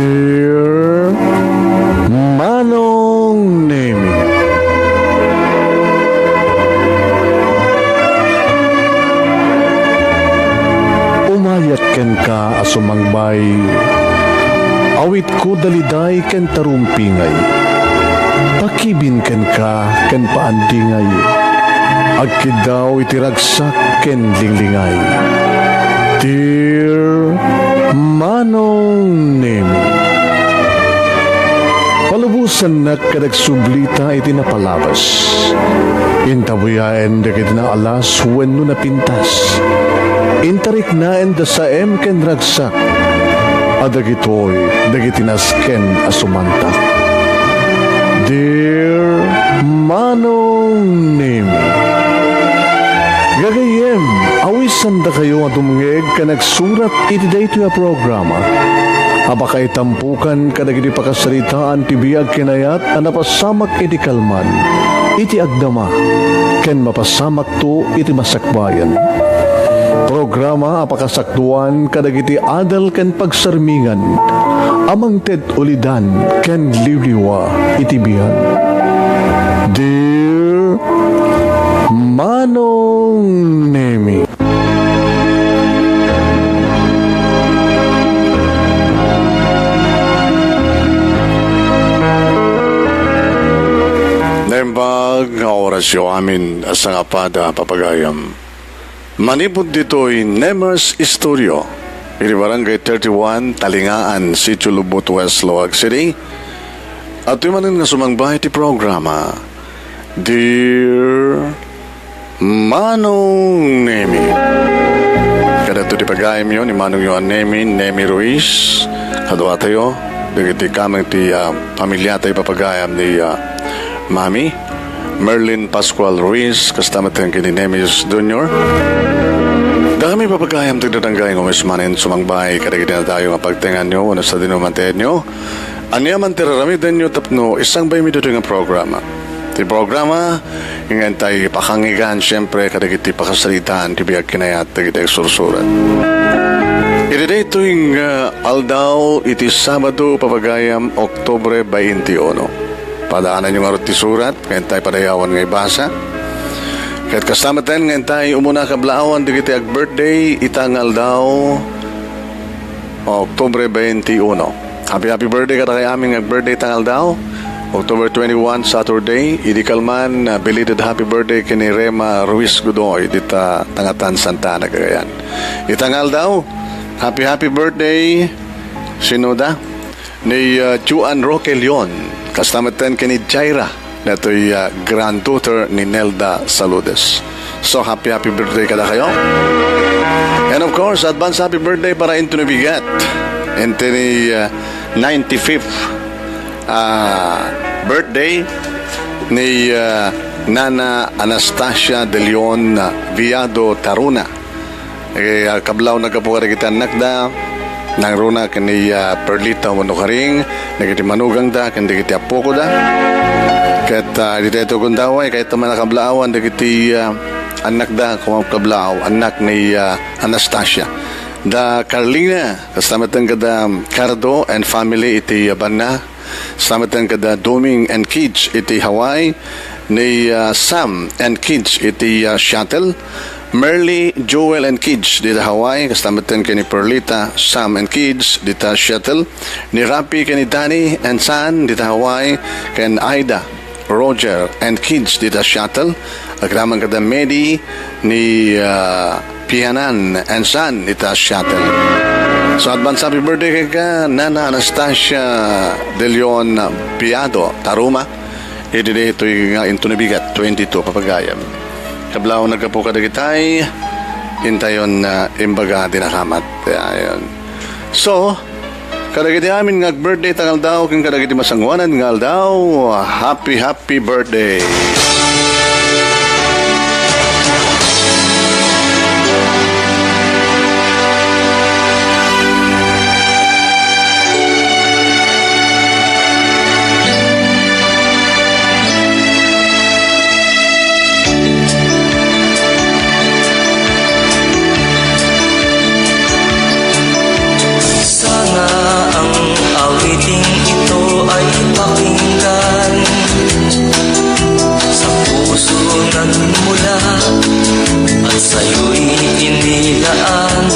Dear Manong Nemi, umayat ken ka asumangbay, awit ko daliday ken tarumpingay, pakibin ken ka ken paandingay, agkidaw itiragsak ken linglingay. Dear Manong Nemi, palubusan na kadagsublita iti napalabas. Intabuyaen da kiti na alas wenno na pintas. Intarik na enda sa ken ragsak. Adagitoy dagiti nasken asumantak. Dear Manong Nemi, gagayem, awisan da kayo nga dumungeg ka nagsurat iti daytoy a programa. Abakay tampukan kadagiti pakasaritaan ti biag kinayat a napasamak iti kalman, iti agdama, ken mapasamak to iti masakbayan. Programa apakasakduan kadagiti adal ken pagsarmingan, amang ted ulidan ken liwliwa iti biag. Dear Manong Nemi, nembag nga orasyo amin asa nga pada papagayam. Manipod dito'y Nemers Studio, iti Barangay 31, Talingaan, Sitio Lubot, West Loag City. At yung manin nga sumangbay ti programa, Dear Manong Nemi. Kada ito di pagayam yun, ni Manong yun Nemi Ruiz, kadwa tayo, dagiti kamang ti pamilya tayo papagayam ni Mami Merlin Pascual Ruiz, kastamatan kini Nemius Jr. Dami papagayam tigdatanggay ng umismanin sumangbay, kadagiti na tayo nga pagtingan nyo, ano sa dinumantayan nyo. Anyaman tiraramidan nyo tapno, isang bay midito nga programa. Ti programa, ingan tayo pakangigan, siyempre, kadagiti pakasalitaan, tibiyag kinayat, dagiti eksursurat. Iti dito yung aldaw, iti Sabado, papagayam, Oktubre 21. Padaanan yung arot ti surat, ngayon tayo padayawan ngay basa. Kahit kastamatan, ngayon tayo umuna kablaawan, digiti ag birthday, itangal daw, Oktubre 21. Happy birthday kada kay aming ag birthday tangal daw, October 21, Saturday. Idikalman, belated happy birthday kini Rema Ruiz Godoy, dita Tangatan, Santana, Cagayan. Itangal daw, happy birthday, sinoda, ni Juan Roque Leon. Kastamatan kini Jaira, na ito'y granddaughter ni Nelda Saludes. So, happy birthday kada kayo. And of course, advance happy birthday para into Bigat. Into ni 95th birthday ni Nana Anastasia de Leon Viado Taruna. Kablaw nagkapuka kita nakda nang runa kani Perlita Manukaring, nagiti manugang da, kani kiti apoko da. Kat dito ito kundaway, kahit naman nakablaawan, nagiti anak da, kumakablaaw, anak ni Anastasia. Da Carlina, kastamatan kada Cardo and family iti Banna, kastamatan kada Doming and Kids iti Hawaii, ni Sam and Kids iti Shuttle, Merly, Joel and Kids dita Hawaii, kastamatan kini Perlita, Sam and Kids dita Shuttle, ni Rapi kini Danny and San dita Hawaii, ken Aida, Roger and Kids dita Shuttle, agraman kada Medi ni Pianan and San dita Shuttle. So advance happy birthday ka Nana Anastasia de Leon Piado Taruma. Ito nga into Bigat 22 papagayam. Kablaw nagkapuka dagitay, intayon na imbaga dinakamat. Ayan. So, kadagiti amin nga birthday tangal daw, kung kadagiti masangwanan nga daw, happy birthday. sa'yo'y inilaan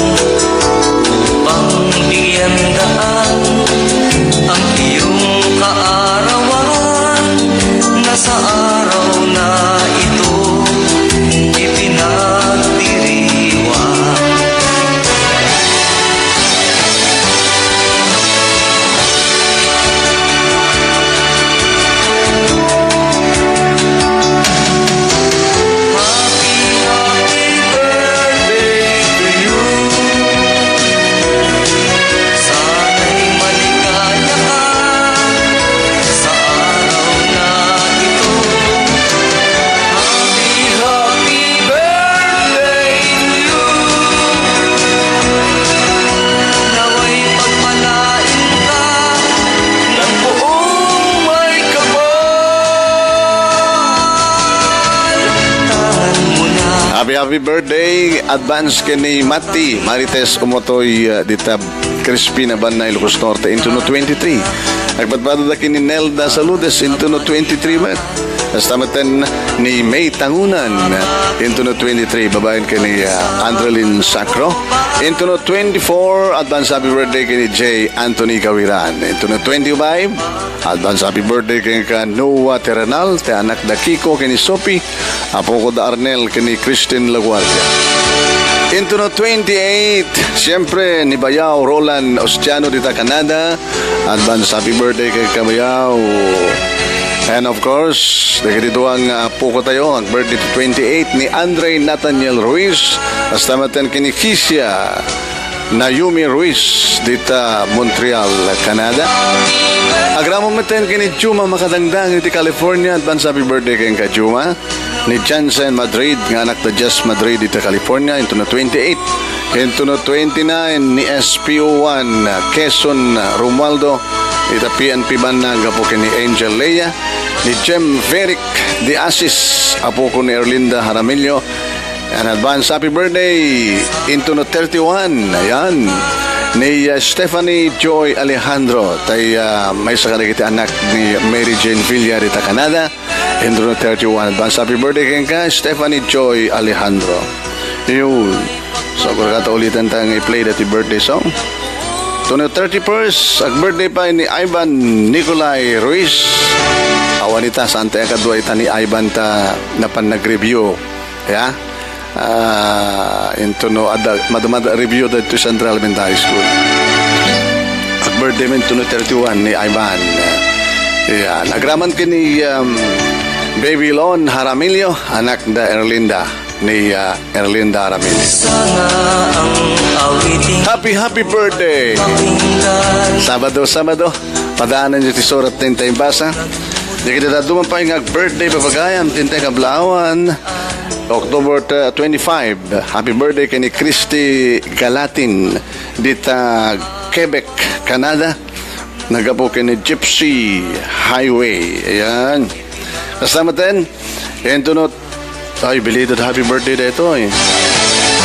upang bigyan daan ang iyong kaarawan na sa araw na ito ipinagdiriwang. Happy birthday advance kini Mati Marites Umotoy dita Crispy na ban na Ilocos Norte into no 23. Nagpadpado da kini Nelda Saludes into no 23 man. Nastamatan ni May Tangunan into no 23. Babayan kini Andrelyn Sacro into no 24. Advance happy birthday kini J. Anthony Gawiran into no 25. Advance happy birthday kini ka Noah Terrenal te anak da Kiko kini Sophie. Apo ko da Arnel kini Christine Laguardia. Into no 28, siyempre ni Bayaw Roland Ostiano dita Canada. Advance happy birthday kay Kabayaw. And of course, dito ang po ko tayo, ang birthday to 28 ni Andre Nathaniel Ruiz. Hasta matan kini Kisia Nayumi Ruiz dita Montreal, Canada. Agramo meten kini Juma Makadangdang dita California. Advance happy birthday kay Juma. Ni Jansen Madrid, nga anak na Just Madrid dito California, into na 28. Into na 29 ni SPO1 Quezon Romualdo dito PNP Banna, apo ko ni Angel Leia. Ni Jem Veric de Asis, apo ko ni Erlinda Jaramillo. And advance happy birthday into na 31. Ayan ni Stephanie Joy Alejandro tay may sakali kita anak ni Mary Jane Villa dita Canada. Into na 31. Advance happy birthday kay ka Stephanie Joy Alejandro. Yun. So kung ulitan tayong i-play dati birthday song. To na 31st, ang birthday pa ni Ivan Nicolay Ruiz. Awanita sa antay kadwa ita ni Ivan ta napan nag-review. Yeah? Into no madamada review dito sa Central Elementary School. Ang birthday man to na 31 ni Ivan. Yeah, nagraman kini Baby Lon Jaramillo, anak da Erlinda ni Erlinda Jaramillo. Happy birthday! Sabado, padaanan nyo ti surat tintay basa. Di kita dumampay nga birthday papagayam tintay kablawan. October 25. Happy birthday kay ni Christy Galatin dita Quebec, Canada. Nagapo kay ni Gypsy Highway. Ayan. Kasama din, entunot, ay, belated happy birthday dito eh.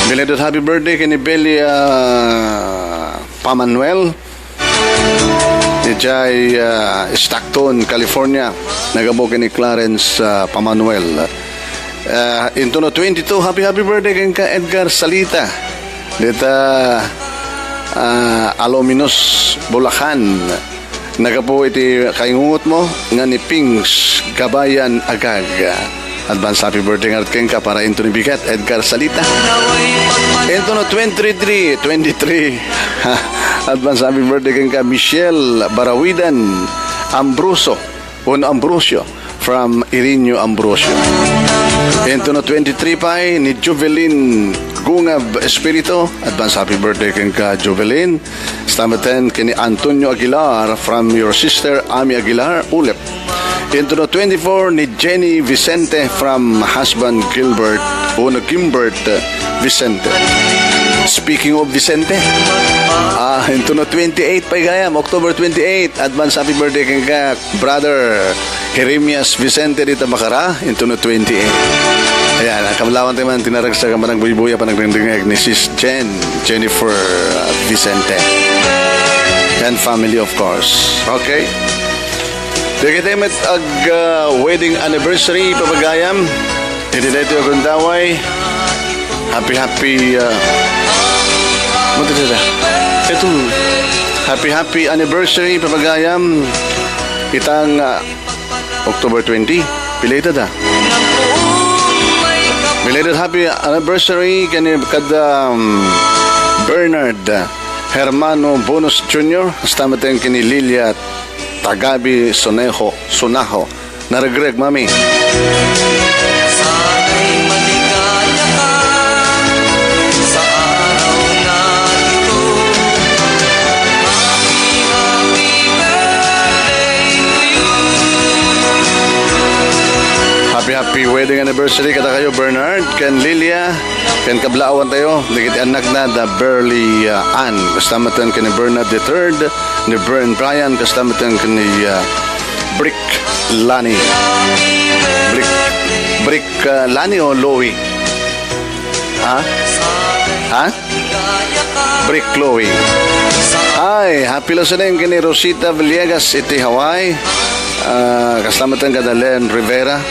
Belated happy birthday kay ni Belia Pamanuel. Diya ay Stockton, California. Nagabo kay ni Clarence Pamanuel. Entunot 22, happy birthday kay ka Edgar Salita. Dito, Alominos, Bulacan. Nagapo iti kaingungot mo nga ni Pings Gabayan Agag. Advance happy birthday nga rin ka para into ni Bigat Edgar Salita. Into no 23. Advance happy birthday ka Michelle Barawidan Ambrosio from Irinio Ambrosio. Into no 23 pa ni Jovelyn Gungab Espirito. Advance happy birthday ka Jovelyn. Stamatan kini Antonio Aguilar from your sister Ami Aguilar Ulep. Into no 24 ni Jenny Vicente from husband Gilbert Vicente. Speaking of Vicente, into no 28 pa gayam, October 28. Advance happy birthday ka brother Jeremias Vicente dito Macara. Into no 28. Ayan, kamlawan tayo man tinaragsa ka manang buy-buya pa nagdingdingag ni Sis Jennifer Vicente. And family of course. Okay. Dito tayo met wedding anniversary papagayam. Dito tayo kundaway. happy ano ito? Ito, happy anniversary papagayam itang October 20. Belated Belated happy anniversary kada Bernard Hermano Bonus Jr. Hasta mateng kini Lilia Tagabi Sunaho. Naragreg, mami. Sana'y maligaya ka sa araw na ito. Happy birthday to you. Happy wedding anniversary kada kayo Bernard ken Lilia ken kablaawan tayo dikit anak na da Burley Ann kastamatan ken ni Bernard III ni Brian kastamatan ken ni Brick Lani Brick Lani o Lowy ha Brick Lowy. Ay, happy listening ken ni Rosita Villegas iti Hawaii kastamatan kada Len Rivera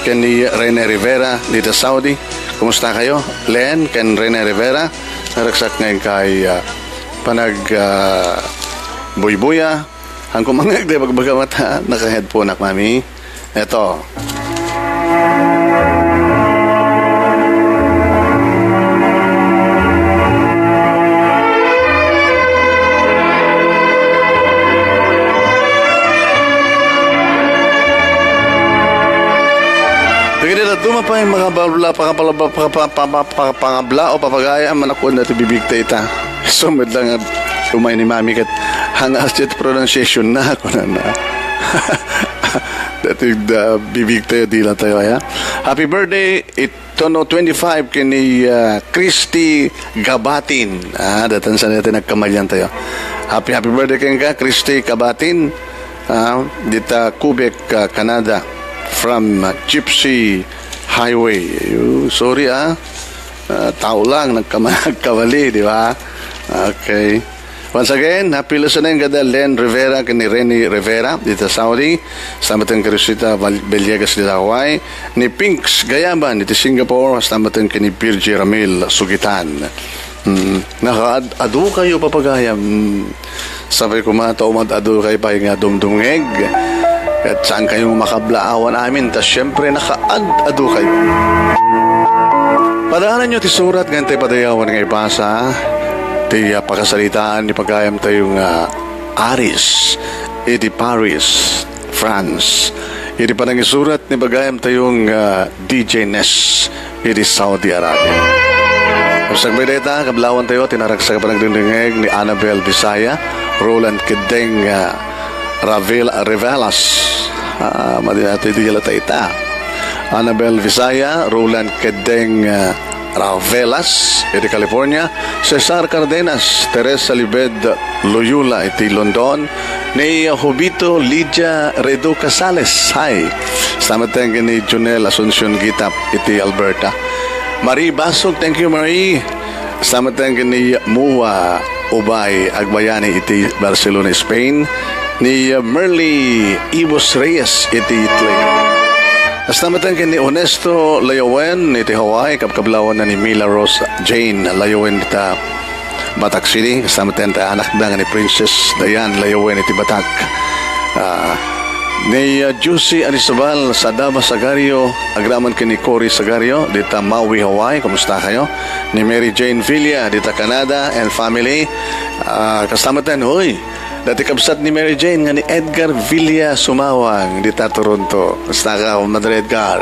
ken ni Rene Rivera dito sa Saudi. Kumusta kayo? Len ken Rene Rivera. Naraksak ngayon kay panag buybuya. Ang kumangag de bagbagamata naka-headphone ak mami. Eto. Kaya duma pa yung mga pangabla o papagaya manakon na ito bibigta ita. Sumad lang umay ni mami kat hangas ito pronunciation na ako na. Dati bibigta yun di lang tayo. Ya? Happy birthday ito no 25 kini Christy Gabatin. Datan sa natin nagkamalyan tayo. Happy birthday ka Christy Gabatin. Dita Quebec, Canada. From Gypsy Highway. Sorry tao lang nagkawali, di ba? Okay. Once again, happy listening kada Len Rivera kani Rene Rivera dito sa Saudi. Samatan Rosita Villegas dito Hawaii. Ni Pinks Gayaban dito Singapore. Samatan kani Virgie Ramil Sugitan. Naka-adu kayo papagayam. Sabi ko umad-adu kayo pa yung dumdumngeg. At saan kayong makablaawan amin, tas syempre naka-adu kayo. Padaanan nyo ti surat ganti padayawan ng ibasa, ti pakasalitaan ni pagayam tayong Aris, iti Paris, France. Iti panang isurat ni pagayam tayong DJ Ness, iti Saudi Arabia. Sa bedeta, kablawan tayo, tinaragsa ka pa nagdindingeg ni Annabel Visaya, Roland Kedeng Revelas, madinati di yala taita. Annabel Visaya, Roland Kedeng Ravelas, iti California. Cesar Cardenas, Teresa Libed Loyola, iti London. Ni Jovito Lydia Redo Casales, hi. Salamat tayong ni Junel Asuncion Gitap, iti Alberta. Marie Basog, thank you Marie. Salamat tayong ni Mua Ubay Agbayani, iti Barcelona, Spain. Ni Merly Ibos Reyes, iti Italy. Astamatan ni Honesto Layowen, iti Hawaii, kapkablawan na ni Mila Rose Jane Layowen, ita Batak City. Astamatan ta anak na ni Princess Dayan Layowen, iti Batak. Ni Juicy Anisabal Sadama Sagario, agraman ni Cory Sagario, dita Maui, Hawaii. Kumusta kayo? Ni Mary Jane Villa, dita Canada and family. Kastamatan, hoy! Dati kabsat ni Mary Jane nga ni Edgar Villa Sumawang dita Toronto. Basta ka, Madre Edgar.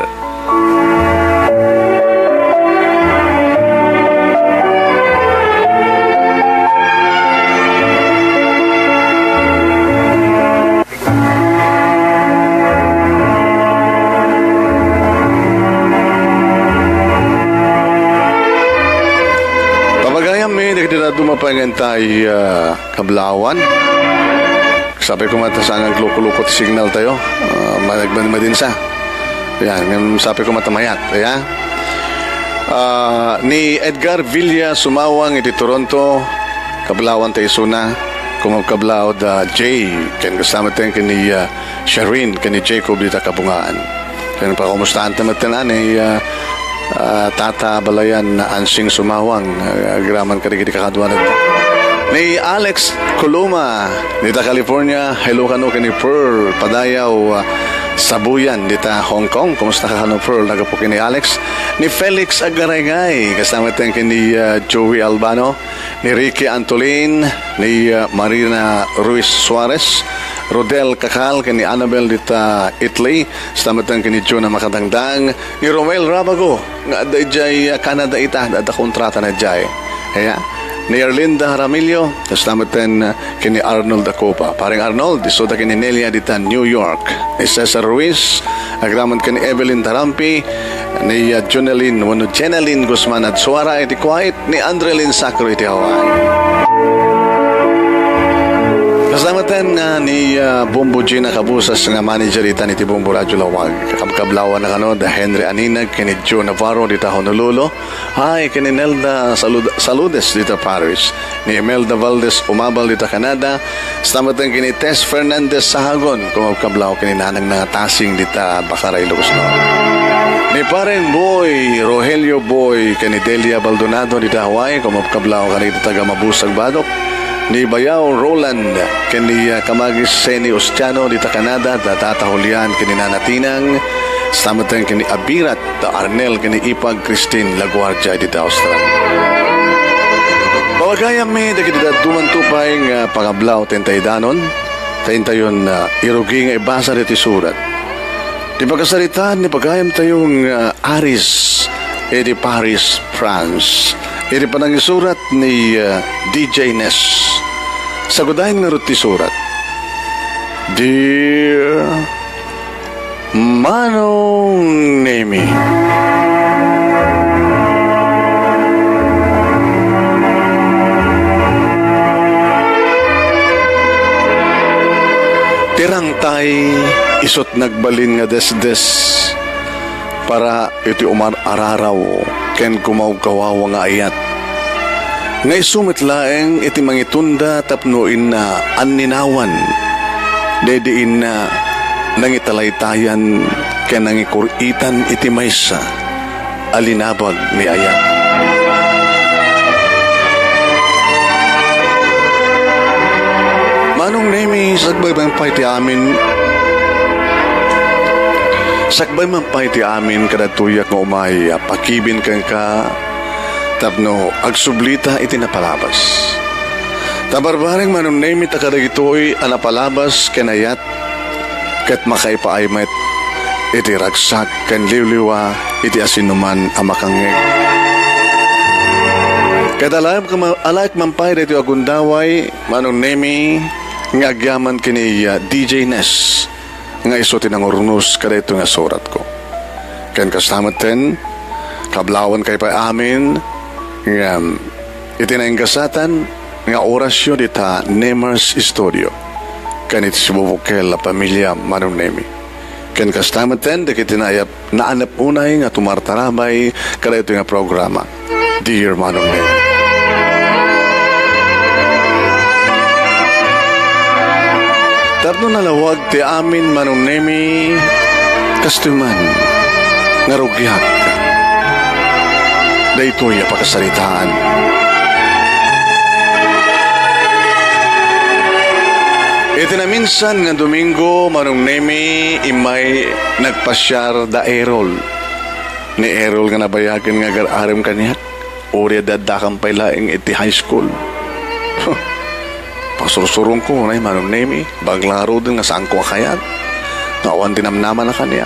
Papagayam nakitira dumapangan tayo kablawan. Sabi ko matasangang luko-luko signal tayo. Madin sa. Yan, sabi ko matamayat. Kaya, ni Edgar Villa Sumawang iti Toronto, kablawan tayo suna, kumagkablaw da Jay, kan kasama tayo kani Sherwin, kani Jacob dita Kabungaan. Kaya pa kumustahan tamatan Tata Balayan na ansing sumawang graman ka rin kakadwanag ni Alex Coloma dita California. Hello kano kini Pearl Padayaw Sabuyan dita Hong Kong. Kumusta ka kano Pearl? Nagapo kini Alex. Ni Felix Agarayngay kasama tayo kini Joey Albano, ni Ricky Antolin, ni Marina Ruiz Suarez, Rodel Kakal, kini Annabel dita Italy, salamat kini Jonah Makatangdang, ni Romel Rabago nga adjay Canada ita ada kontrata na jay. Kaya ni Erlinda Ramillo, salamat kini Arnold Acopa. Paring Arnold, isoda kini Nelia dita New York. Ni Cesar Ruiz, agraman kini Evelyn Tarampi, ni Jeneline Guzman at Suara iti Kuwait, ni Andrelyn Sacro iti Hawaii. Kasalamatan nga ni Bumbo Gina Cabusas nga manager ita ni Bumbo Radyo Lawag. Kablawan na kano da Henry Aninag, kini Joe Navarro dita Honolulu. Hi, kini Nelda Saludes dita Paris. Ni Imelda Valdez Umabal dita Canada. Kasalamatan kini Tess Fernandez Sahagon. Kumabkablaw kini nanang nga tasing dita Bakaray Lugosno. Ni Pareng Boy, Rogelio Boy, kini Delia Baldonado dita Hawaii. Kumabkablaw kani dita Gamabusag Badok. Ni Bayaw Roland, kini Kamagis Seni Ostiano dita Canada, Tata Julian kini Nanatinang, samatan kini Abirat, da Arnel kini Ipag Christine Laguardia dita Australia. Pawagayam mi dagiti duman tupay nga pangablaw tentay danon, tayon irugi nga ibasa diti surat. Di pagkasalitan ni pagayam tayong Aris, di Paris, France. Iri panangisurat ni DJ Ness. Sagudahin nga ruti surat. Dear Manong Nemi, tirang tay isot nagbalin nga desdes para iti umar araraw ken kumaw-kawawa nga ayat. Nga isumit laeng iti mangitunda tapnuin na anninawan. Dediin na nangitalaytayan ken nangikuritan iti maysa alinabag ni ayat. Manong Nemi, sagbay mampay ti amin. Sakbay mampay ti amin kada tuyak nga umay pakibin kang ka tapno agsublita iti napalabas. Tabarbaring Manong Nemi takadagitoy anapalabas kenayat ket makaipaaymet iti ragsak ken liwliwa iti asinuman a makangeg. Ket alayk mampay dito agundaway Manong Nemi nga agyaman kini DJ Ness nga iso tinangurnos kada ito nga surat ko. Ken kaslamat ten kablawan kay pa amin nga itinainggasatan nga orasyon dita Nemers Studio kanit si bubukel la pamilya Manong Nemi. Ken kaslamat ten dikit tinayap naanap unay nga tumartarabay kada ito nga programa Dear Manong Nemi. Tapno nalawag ti amin Manong Nemi kastuman nga rugyak daytoy a pagkasalitaan. Iti na minsan nga Domingo Manong Nemi imay nagpasyar da Errol. Ni Errol nga nabayagan nga gar-aram kaniya uri dadakang pailaing iti high school. Pasursurong ko na Manong Nemi baglaro din nga saan ko akayat nawan dinamnaman na kaniya.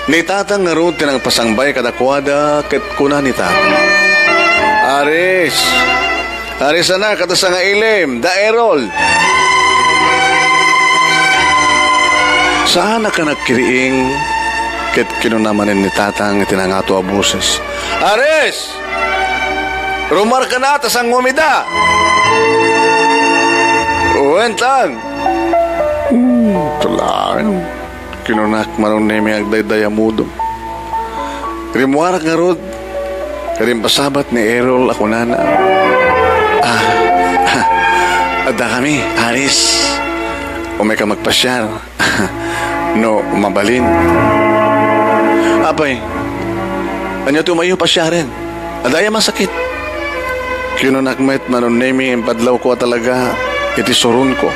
Ni tatang nga ron tinang pasangbay kadakwada ket kuna ni tatang. Aris na katasa nga ilim da Errol. Saan ka nagkiriing ket kinunamanin ni tatang itinangato a buses. Aris! Rumar ka na tasang umida! Uwentan! Tulang. Kinunak Manong Nemi agdaydayamudo. Rimuarak nga rod. Karimpasabat ni Errol ako nana. Ada kami, Aris. Umay ka magpasyal. No, mabalin. Apay, Anya tumayo pa siya rin. Adaya masakit. Kinunakmet manon nemi ang padlaw ko talaga iti surun ko.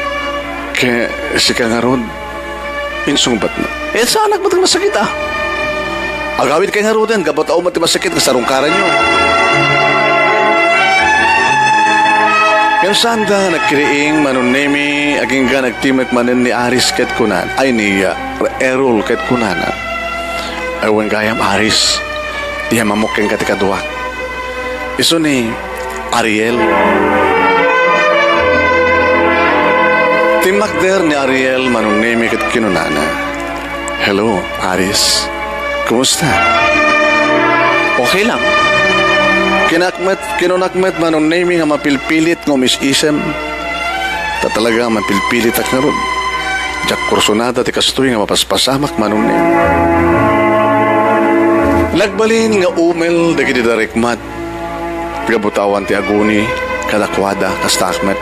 Kaya si kangarod. Insungbat na. Sa anak ba't masakit ah? Agawid kay ngaroden, kapot ako mati masakit ka sarungkaran nyo. Yung sanda nagkiriing manon nemi aging ga nagtimek manen ni Aris ket kunan. Ay ni Errol ket kunana. Awan gayam Aris. Diya mamukeng katikadwa. Iso ni Ariel. Timakder ni Ariel manunemi ket kinunana. Hello, Aris. Kumusta? Okay lang. Kinunakmet manunemi nga mapilpilit ng umis-isem. Talaga mapilpilit ak na ron. Diyak kursonada ti kastoy nga mapaspasamak manunemi. Nagbalin nga umel dagiti darikmat. Gabutawan ti aguni kadakwada kasta Ahmed.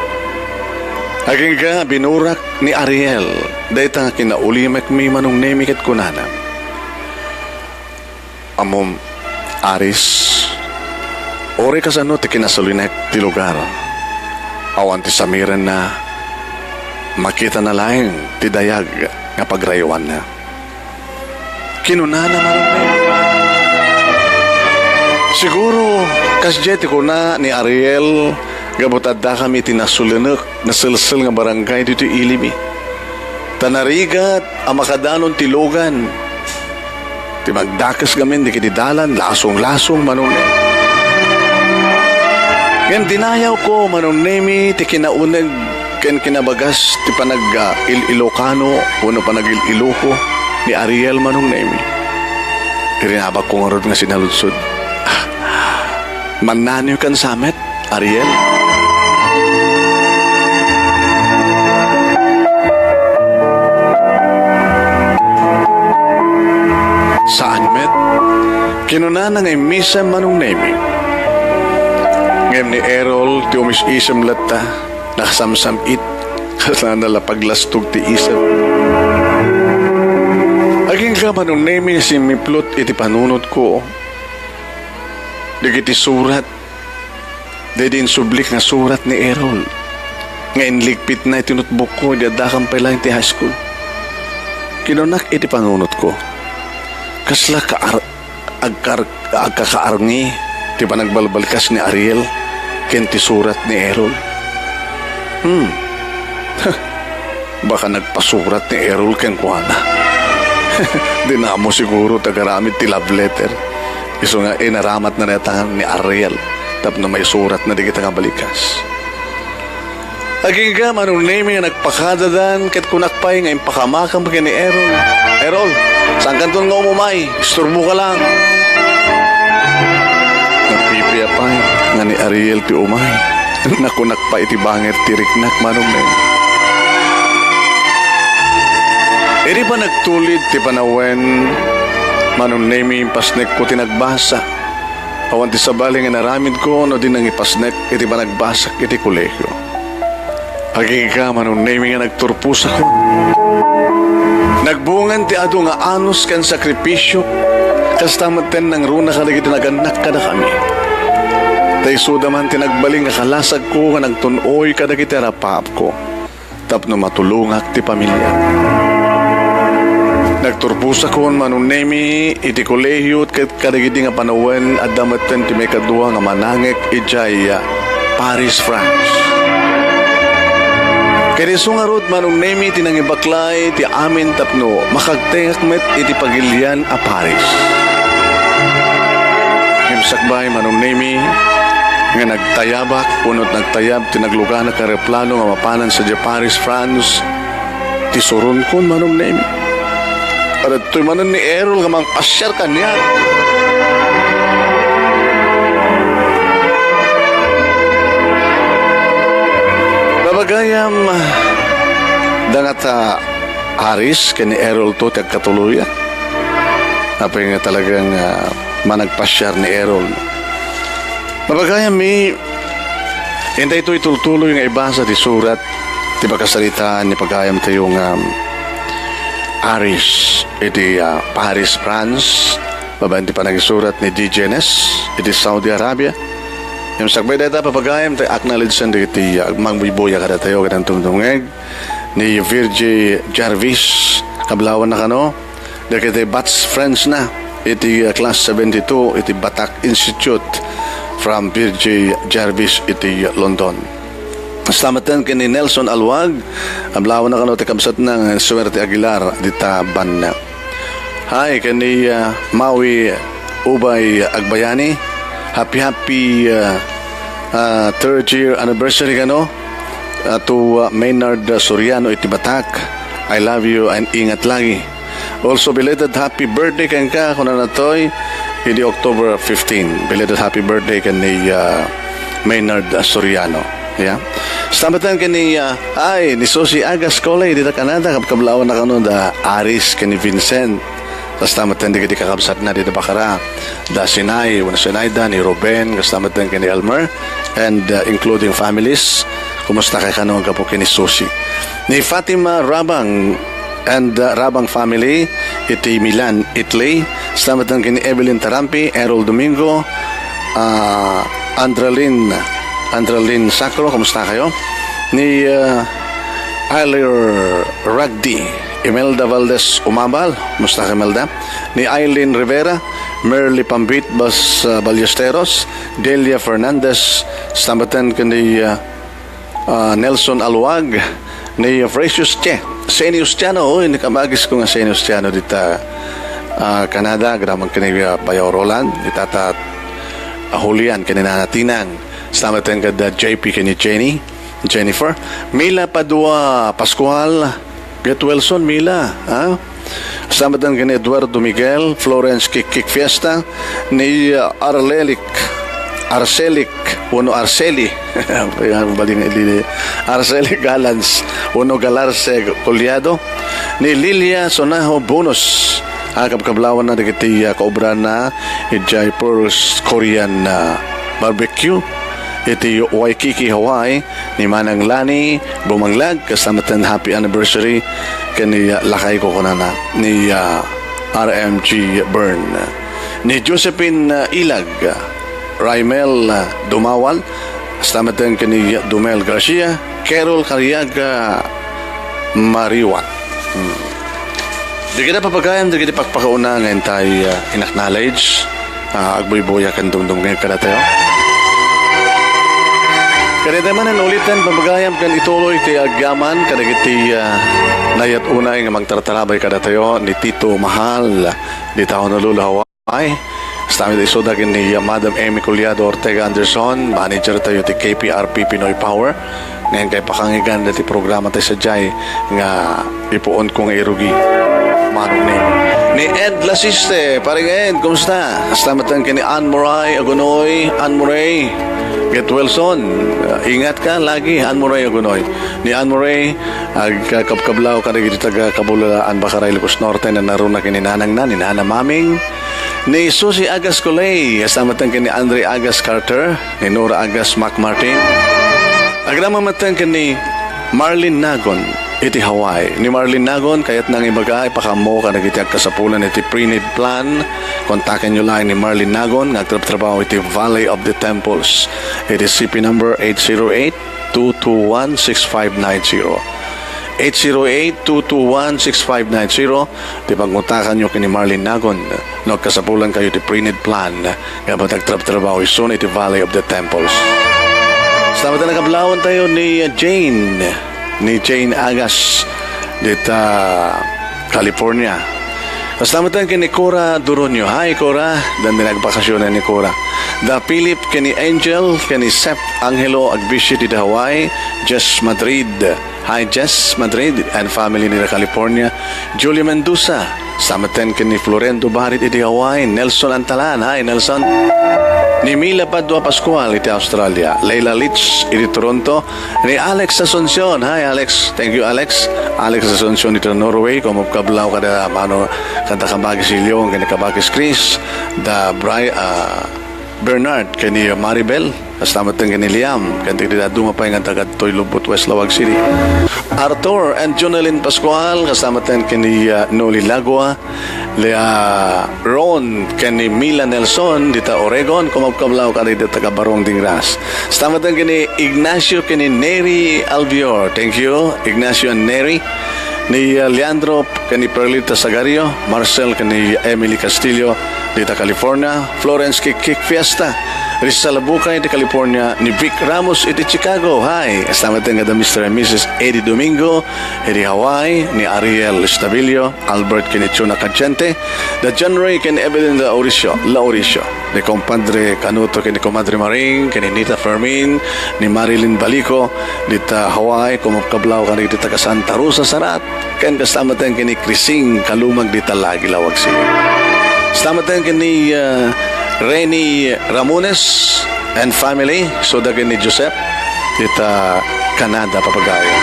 Aging ka binurak ni Ariel dahil nga kinaulimek mi manong nemi ket kunana. Amom Aris ori kasano ti kinasulinek ti lugar. Awan ti samiren na makita na laing ti dayag nga pagrayuan na. Kinunana manong nemi. Siguro, kasjeti ko na ni Ariel, gabutad da kami tinasulinak na silsil nga barangay dito ilimi. Tanarigat, amakadanon tilogan. Ti magdakas gamin di kitidalan, lasong-lasong manunay. Yan dinayaw ko manunemi ti kinaunag ken kinabagas ti panag Ilocano, uno panag Iloko ni Ariel manunemi. Irinabak ko nga ron nga sinaludsod. Mananyo kan samet, Ariel? Saan, met? Kinuna nga imisa manong nemi. Ngayon ni Errol, ti umis-isam lata, nakasamsam it, kasana nalapaglastog ti isam. Aging ka manong nemi si miplot iti panunod ko. Digiti surat. Din sublik nga surat ni Errol. Ngayon ligpit na itinutbuk ko, diadakang pala ti high school. Kinunak iti panunot ko. Kasla agkakaarngi, ti panagbalbalkas ni Ariel, ken ti surat ni Errol. Baka nagpasurat ni Errol ken kuana. Dinamo siguro tagaramit ti love letter. Iso nga inaramat na netahan ni Ariel tap na may surat na di kita nga balikas. Aging ka manong name nga nagpakadadan ket kunakpay nga impakamakam pa ni Errol. Errol, saan kanton nga umumay? Isturbo ka lang. Napipiyapay nga ni Ariel ti umay. Nakunakpay ti banger ti riknak manong name. Eri pa nagtulid ti panawen manong nemi pasnek ko tinagbasa. Awan ti sabali nga naramid ko no din nang ipasnek iti ba nagbasak iti kolehyo. Aging ka manong nemi nga nagturpus ako. Nagbungan ti ado nga anos kan sakripisyo kastamaten ng runa kalagiti naganak kada kami. Taysuda man tinagbaling nga kalasag ko nga nagtunoy kada kiti rapap ko tapno matulungak ti pamilya. Nagturpus ako manong nemi iti kolehyo ket kadagiti nga panawen at damaten ti may kadua nga manangek ijay Paris, France. Kaya sungarot manong nemi tinangibaklay ti amin tapno makagtengak met iti pagilian a Paris. Himsakbay manong nemi nga nagtayabak punot nagtayab tinaglugana ka replano nga mapanan sa Paris, France. Ti surun kon manong nemi. Para ito'y manon ni Errol nga mang pasyar kanya. Babagayam dangat Aris kani Errol to tagkatuluyan. Apay nga talagang managpasyar ni Errol. Babagayam mi hindi ito'y tultuloy nga ibasa di surat di pagkasalitaan ni pagayam tayo nga Aris iti Paris, France Babanti pa nagisurat ni DJNS, iti Saudi Arabia. Yung sakbay data papagayam, tayo acknowledge sa iti magbibuya kada tayo, kadang tumtungeg, ni Virgie Jarvis, kablawan na kano, dahil iti Bats Friends na, iti class 72, iti Batak Institute, from Virgie Jarvis, iti London. Stamatan kini Nelson Alwag, kablawan na kano, tikabsat ng Suerte Aguilar, dita Banna. Hi, kani Maui Ubay Agbayani. Happy third year anniversary kano to Maynard Soriano iti Batak. I love you and ingat lagi. Also belated happy birthday kan ka kuno natoy hindi October 15. Belated happy birthday kan ni Maynard Soriano. Yeah. Stamatan kan ni ni Sosi Agas Coley dita Canada kablawan na kano da Aris kan ni Vincent. Kastamatan di kakabsat na dito bakara da Sinay, Sinayda ni Ruben, kastamatan kini Elmer and including families. Kumusta kay kanong kapo kini Susi ni Fatima Rabang and Rabang family iti Milan, Italy. Kastamatan kini Evelyn Tarampi, Errol Domingo, Andralyn Sacro. Kumusta kayo ni Ailer Ragdi, Imelda Valdez Umabal, musta ka Imelda? Ni Eileen Rivera, Merly Pambit Ballesteros, Delia Fernandez, Stambatan ka ni Nelson Alwag, ni Fresius Che, Senius Tiano, nakamagis ko nga Senius Tiano dita Canada, gramang ka ni Bayaw Roland, ditata Julian, kaninanatinang, Stambatan ka da JP ka ni Jennifer, Mila Padua Pascual, Get Wilson, Mila, Samatan kini Eduardo Miguel, Florence Kik Fiesta, ni Arceli, Arceli Galans, Uno Galarse Colyado, ni Lilia Sonajo Bonus, kablawan na dikiti kaobran na Jaipur's Korean barbecue. Iti Waikiki, Hawaii, ni Manang Lani Bumanglag, kasamatan happy anniversary kani lakay ko kunana ni RMG Byrne, ni Josephine Ilag, Raimel Dumawal, kasamatan kani Dumel Garcia, Carol Cariaga Mariwan. Di kita papagayan, di kita pagpakauna ngayon tayo in-acknowledge agboy-boya kan dumdum ngayon kada tayo. Kaya naman ang ulitan, pamagayam kan ituloy ti agyaman, kadagiti nayat unay nga magtartarabay kada tayo ni Tito Mahal, di taon na Lula, Hawaii. Sa tayo isoda ni Madam Amy Collado Ortega Anderson, manager tayo ti KPRP Pinoy Power. Ngayon kay pakangigan dati programa tayo sa Jai nga ipuon kong irugi. Manong name. Ni Ed Lasiste, paring Ed, kumusta? Stamatan ka ni Ann Moray Agunoy, Ann Moray. Get Wilson, ingat ka lagi, Ann Moray Agunoy. Ni Ann Moray, agkabkablaw ka na gito taga Kabulaan Bakaray Lucos Norte na naroon na kininanang na, ninana maming. Ni Susi Agas Coley, asamatan ka ni Andre Agas Carter, ni Nora Agas Mac Martin. Agramamatan ka ni Marlene Nagon, iti Hawaii. Ni Marlene Nagon, kayat nang ibagay, pakamo ka nagitiag kasapulan iti pre-need plan. Kontakin nyo lang ni Marlene Nagon, nagtrabaho iti Valley of the Temples. It is CP number 808-221-6590. 808-221-6590. Di pagmutakan nyo kini Marlene Nagon, nagkasapulan kayo iti pre-need plan. Kaya ba nagtrabaho isun iti Valley of the Temples. Selamat na kablawan tayo ni Jane Agas dita California. Kastamatan kini Cora Duronio. Hi Cora, dan nagpakasyonan ni Cora. Da Philip kini Angel, kini Sep Angelo Agbishi dita Hawaii, Jess Madrid. Hi Jess Madrid and family nila California. Julie Mendoza, stamatan kini Florento Barit iti Hawaii, Nelson Antalan. Hi Nelson. Ni Mila Padua Pascual iti Australia, Leila Litz iti Toronto, ni Alex Asuncion. Hi Alex, thank you Alex. Alex Asuncion iti Norway, kumupkablaw kada mano kada kabagis Ilyong, kada kabagis Chris, da Bernard kani Maribel Kastamat ng kini Liam, kanti kita dumapay nga taga Toy Lubot, West Lawag City. Arthur and Jonalyn Pascual, kastamat ng kini Noli Lagua. Ron, kini Mila Nelson, dita Oregon, kumagkamlaw ka dito taga Barong Dingras. Kastamat ng kini Ignacio, kini Neri Albior. Thank you, Ignacio and Neri. Ni Leandro, kani Perlita Sagario. Marcel, kani Emily Castillo, dita California. Florence Kik Fiesta. Rizal Bukay di California, ni Vic Ramos iti Chicago. Hi, kasama tayo nga Mr. and Mrs. Eddie Domingo, Eddie Hawaii, ni Ariel Estabilio, Albert Kinichuna Cachente, the John Ray ken Evelyn La Oricio, ni Compadre Canuto ken ni Comadre Maring, ken ni Nita Fermin, ni Marilyn Balico, dita Hawaii, kumapkablaw ka na dita ka Santa Rosa Sarat, ken kasama tayo ken ni Crising Kalumag dita Lagi Lawag City. Kasama tayo ken ni Reni Ramones and family, so dagin ni Joseph, dita Canada, Papagayo.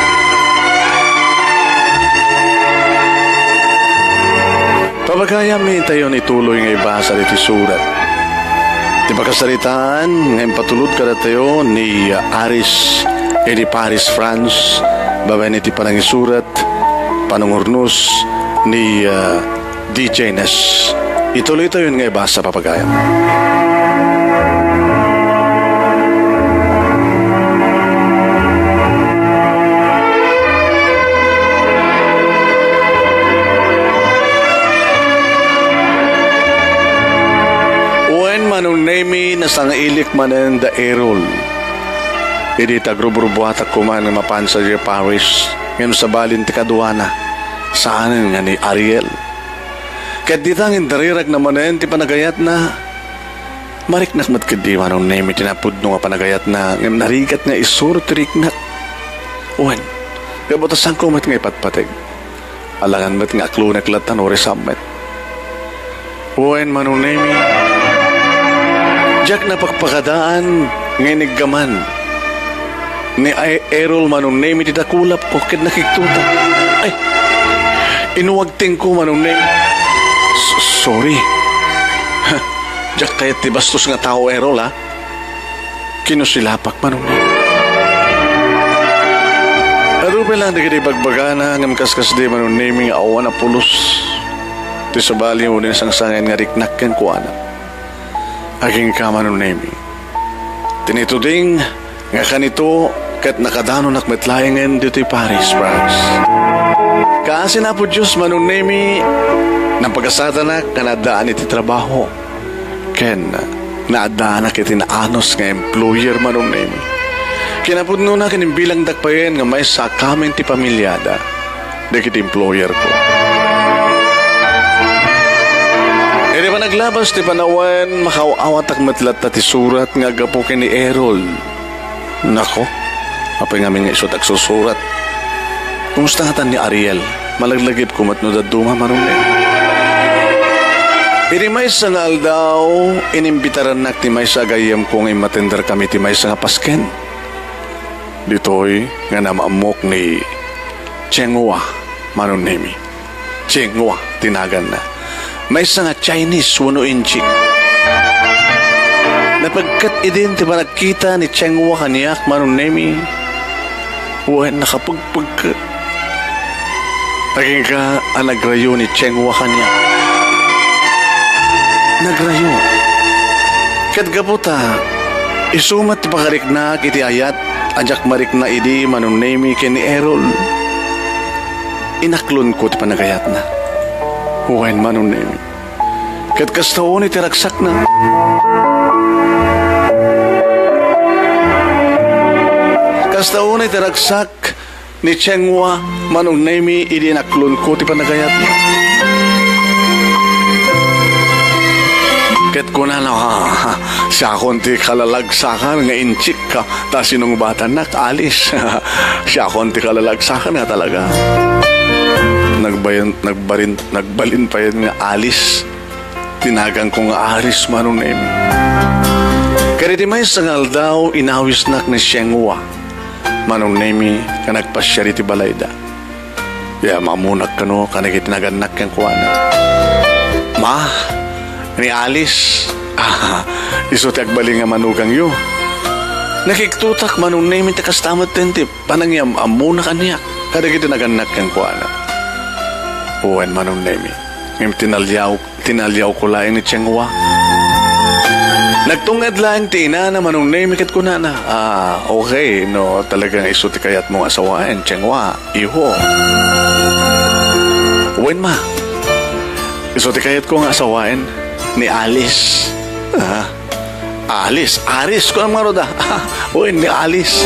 Papagaya mi tayo ni tuloy nga ibasa diti surat. Di pakasaritaan, ngayon patulod ka na tayo ni Aris edi Paris, France, babay niti panangisurat, panungurnos ni DJ Nes. Ituloy tayo nga ibasa, Papagaya. Uen manunemi na sangailik manen da erol. Idi tagrubrubuhata kuman ng mapansa di Paris. Ngayon sa balin ti kaduana. Saan nga ni Ariel. Kat di tangin darirag na manen ti panagayat na mariknak mat kadiwa nung nemi tinapod nung panagayat na ngam narigat nga isuro tiriknak. Uwan, kabotasan ko mat nga ipatpatig. Alangan mat nga aklunak latan o resamet. Uwan manong nemi. Jak na pagpakadaan ngayon gaman. Ni Errol manong nemi titakulap ko kit nakiktuta. Ay, inuwagting ko manong nemi. Sorry. Diyak kahit di bastos nga tao, Errol, ha? Kinusilapak man ulit. Arupe lang di kiti bagbagana ngam kaskas di man naming awan na pulos. Di sabali mo din sang sangan nga riknak ken kuana. Aging ka man naming. Tinituding nga kanito kat nakadano nakmetlayangan dito Paris, France. Kasi na po Diyos man naming nang pagkasata na kanadaan iti trabaho. Ken, naadaan na kiti naanos nga employer manong name. Kinapudno na kinimbilang dakpayen nga may sa kamen ti pamilyada. Da kiti employer ko. E di ba naglabas ti panawan makawawat ak matlat ti surat nga gapukin ni Errol. Nako, apay nga nga isot ak susurat. Kumusta nga ni Ariel? Malaglagip kumatno da dunga manong name. Iri may sangal daw, inimbitaran nak ti may sagayam kong imatender kami ti may nga pasken. Ditoy nga namaamok ni Chenghua, manon nemi. Chenghua, tinagan na. May nga Chinese, wano inchik. Napagkat idin ti panagkita ni Chenghua kaniyak, manon nemi. Huwag nakapagpagkat. Naging ka ang nagrayo ni Chenghua kaniyak. Nagrayo. Kat gaputa, isumat ti pakariknak iti ayat, ajak marik na idi manong nemi ken ni Errol. Inaklon ko ti panagayat na. Huwain manong nemi. Kat kastaon iti ragsak na. Kastaon iti ragsak ni Chenghua manong nemi idi inaklon ko ti panagayat na. Ket kuna na siya konti kalalagsakan nga inchik ka ta sinong bata nak alis. Siya konti kalalagsakan nga talaga. Nagbalin pa yan nga alis. Tinagang ko nga aris manong nemi. Kaya di may sangal daw inawis nak ni Chenghua manong nemi ka nagpasya ti balayda. Kaya mamunak ka no ka nagitinagan kang kuwana. Ma, ni Alice, iso ti agbaling nga manugang yu. Nakiktutak manong name iti kastamat tenti panangyam amuna kaniyak. Kada kita naganak kang kuana. Uwan manong name. Ngayon tinalyaw ko laing ni Chengwa. Nagtungad lang tina na manong name kat ko na. Okay, no, talagang isuti kayat mong asawain, Chengwa, iho. Uwan ma. Isuti kayat ko nga asawain ni Alice. Alice? Aris ko ang maroda. Uy, ni Alice.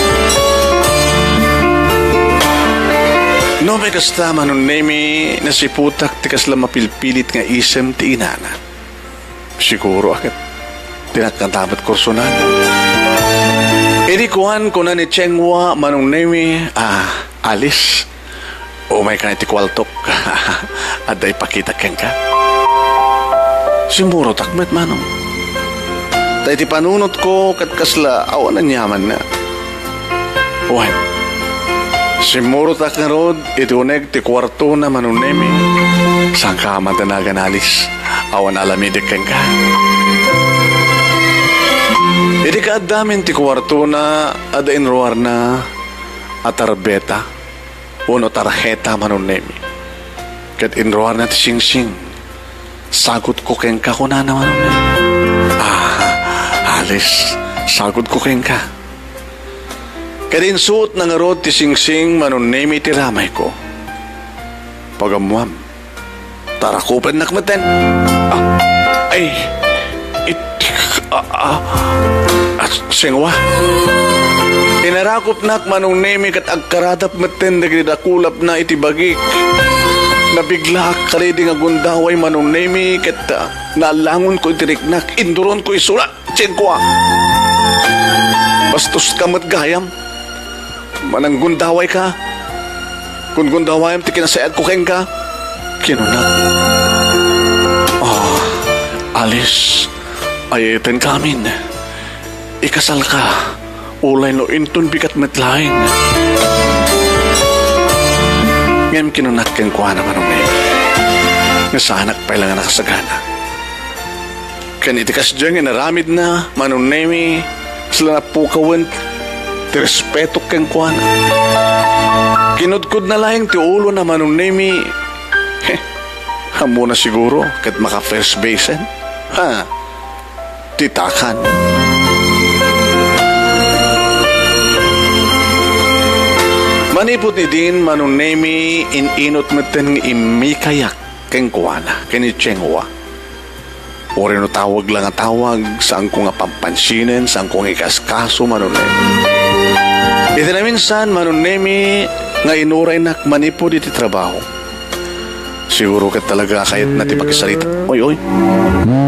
No, may kastama nun nemi na si putak tikas lang mapilpilit nga isem ti inana. Siguro akit tinatatamat kursunan. Idikuhan ko na ni Chengwa manong nemi, Alice. O may kaniti kwaltok. At ay pakita keng ka. Simuro takmet manong. Tay ti panunot ko kat kasla awan ang yaman na. Uwan. Simuro tak nga rod, iti uneg ti kwarto na manunemi. Saan ka madanagan alis? Awan alamidik kang ka. Iti kaadamin ti kwarto na ada inruar na atarbeta. Uno tarheta manunemi. Kat inruar na ti sing-sing. Sagot ko keng ka kunana manunemi. Alice, sagod ko keng ka. Kadinsuot na nga rod ti sing-sing manunemi ti ramay ko. Pagamuam, tarakupan nakmaten. Singwa. Inarakop nak manunemi kat agkaradap maten nagridakulap na iti bagik. Nabigla karidi nga gundaway manunemi kat nalangon ko itiriknak. Induron ko isulat. Chengwa. Bastos ka matgayam. Manang gundaway ka. Kung gundawayam, ti kinasayad ko keng ka. Kinunak. Alice, ayaten kamin. Ikasal ka. Ulay no intun bigat metlaing. Ngayon kinunak keng kuha naman ng ngayon. Nga sa anak pa ilang nakasagana. Kanitikas dyan nga naramid na manunemi sila na pukawan ti respeto keng kuana. Kinudkud na lang ti ulo na manunemi hamo na siguro kat maka first basean. Titakan. Manipot ni din manunemi inot meten ng imikayak keng kuana keni Chengwa. Ori no tawag lang ang tawag, saan ko nga pampansinin, saan ko nga ikaskaso, manunemi. Iti na minsan, manunemi, nga inuray nak manipo diti trabaho. Siguro ka talaga kahit na ti pakisalita. Oy.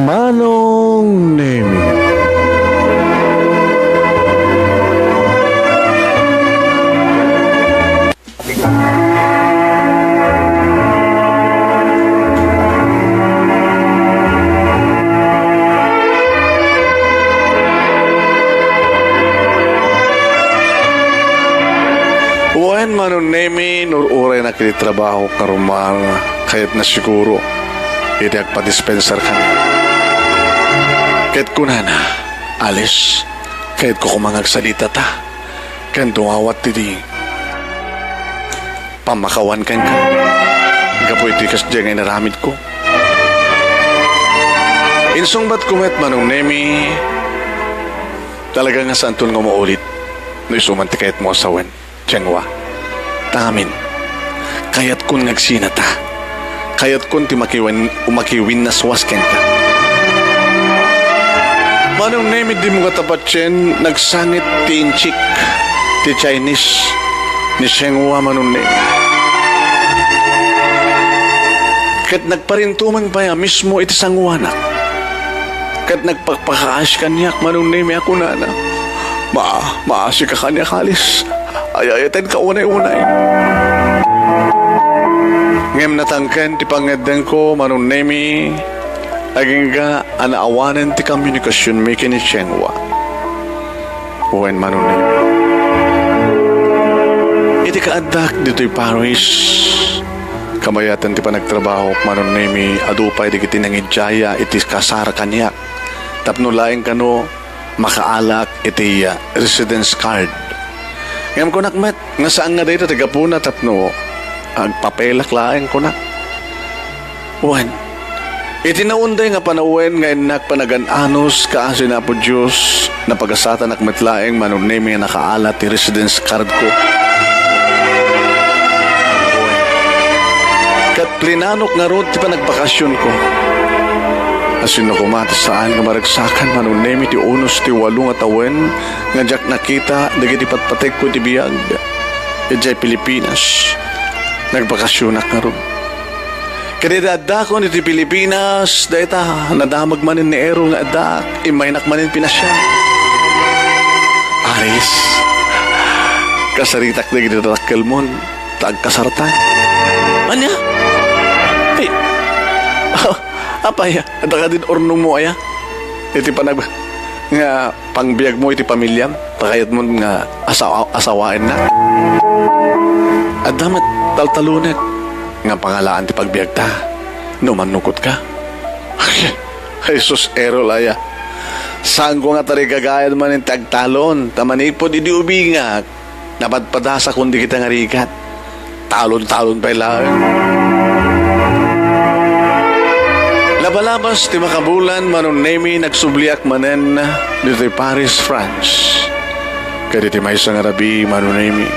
Manong nemi. Uwan manunemi nururay na kini trabaho karumar kahit na siguro hindi agpa-dispenser ka na. Kahit kunana, Alice, kahit ko kumangagsalita ta, kan dumawat titi pamakawan kan ka. Gapoy tikas dyan ngay naramid ko. Insong ba't kumet manunemi talaga nga santun nga maulit no isumanti kahit mo asawan. Chengwa, tamin, kayat kun nagsinata, kayat kun ti umakiwin na swasken ka. Manong nemi di mo katapat chen, nagsangit ti inchik, ti Chinese, ni Chengwa manong nemi. Kat nagparintuman pa ya mismo iti sangwanak, kat nagpagpakaas kanyak manong nemi ako na na. Maasi ka kanya kalis. Ayayatin ka unay-unay. Ngem natangken ti pangedan ko manunemi aging ga anaawanan ti komunikasyon mi kini Chengwa. Uwen manunemi. Iti kaadak dito'y Paris. Kamayatan ti panagtrabaho manunemi adupay di kiti nangidjaya iti kasara kanyak. Tapno laing kano makaalak iti residence card. Ngayon ko nakmet, nga saan nga dito, tagapuna tapno, agpapelak laeng ko na. Wan, itinaunday nga panawin nga inak panagan-anos kaasi na po Diyos na pag-asata nakmet laeng manunemi nga nakaalat ti residence card ko. Kat plinanok nga ron ti panagbakasyon ko. Asin na kumata saan nga maragsakan manunemi ti unos ti walong atawen nga jak nakita dagiti patpatek ko ti biyag. Ijay Pilipinas. Nagbakasyonak nga ron. Kadidada ko ni ti Pilipinas dahita nadamag manin ni Ero nga adak imaynak manin pinasya. Aris. Kasaritak na ginitakil mo tagkasartan. Anya? Ay, apay, at ka din ornong mo aya. Iti panag, nga pangbiyag mo iti pamilyam, pakayat mo nga asawain na. At damat taltalunan, nga pangalaan ti pagbiyag ta, no manukot ka. Jesus Erol aya. Saan ko nga tarigagayan man yung tagtalon, tamanipod idi ubingak, napadpadasa kundi kita nga rigat. Talon-talon pa ilang. Labalabas ti makabulan manunemi nagsubliak manen dito Paris, France. Kaya ti may isang arabi manunemi.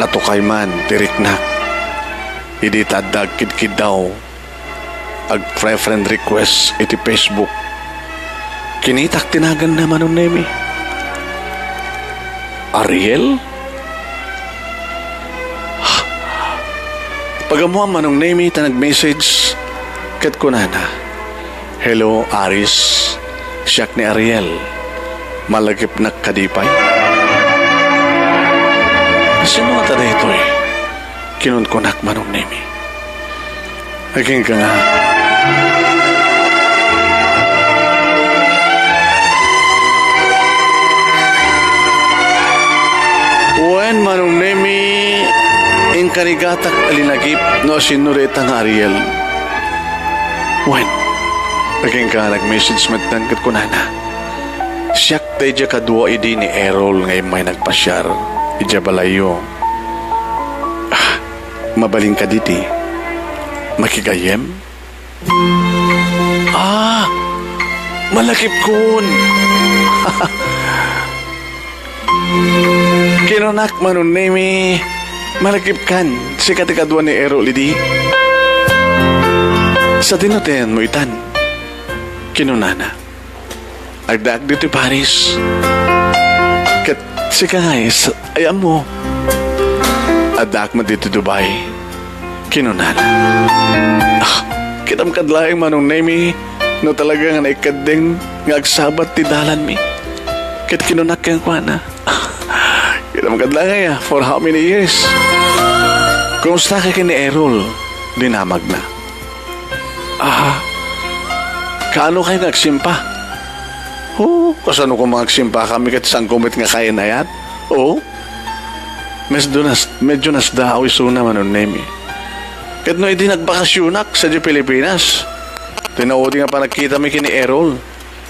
Natukay man tiriknak. Idi tadag kidkid daw. Ag friend request iti Facebook. Kinitak tinagan na manunemi. Ariel? Pagamuha manong name ta nag-message kat ko na. Hello, Aris. Siyak ni Ariel. Malagip na kadipay. Sino nga tada ito eh? Kinunkunak manong name. Aging ka nga. When manong name in kanigatak alinagip no sinureta nga Ariel. Wen, paging ka nag-message matang kat ko na. Siyak tayo dya kadwa idi ni Errol ngay may nagpasyar. Idya balayo. Mabaling ka diti. Makigayem? Malakip kun. Kinunak manunemi. Malakip kan, si katikadwa ni Ero Lidi. Sa tinuten mo itan, kinunana. Agdaag dito Paris. Kat si guys, ayam mo. Agdaag mo dito Dubai. Kinunana. Kitam kadlaeng manong nemi, no talaga nga naikadeng ngagsabat ti dalan mi. Kat kinunak kang kwana. Kitam kadlangay for how many years? Kumusta ka kini Errol? Dinamag na. Kaano kayo nagsimpa? Kasano ko magsimpa kami kat isang kumit nga kaya na yan? Medyo nasdaaw iso naman nun nemi. Kat no hindi nagbakasyonak sa di Pilipinas. Tinaudi nga pa nagkita mi kini Errol.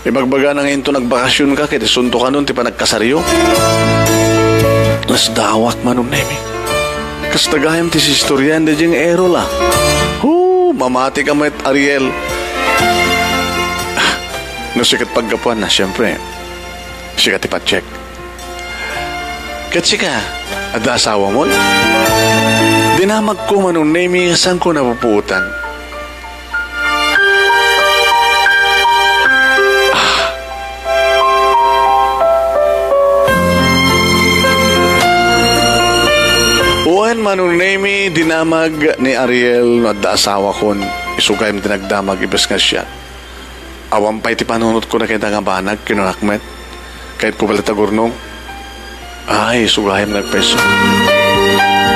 Ibagbaga na ngayon to nagbakasyon ka, kaya sunto ka nun, ti pa nagkasaryo. Nasdawak man nun, Nemi. Kastagayam ti sistoryan de jeng Errol, mamati ka met Ariel. No, sikat pagkapuan na, siyempre. Sikat ipacheck. Kat sika, ada asawa mo? Dinamag ko man nun, Nemi, saan ko napuputan? Uwan manunemi dinamag ni Ariel no adda asawa kon isugay mo tinagdamag ibes nga siya. Awan pa iti panunot ko na kita nga banag kinunakmet. Kahit ko pala tagurnong. Ay, sugay mo nagpeso.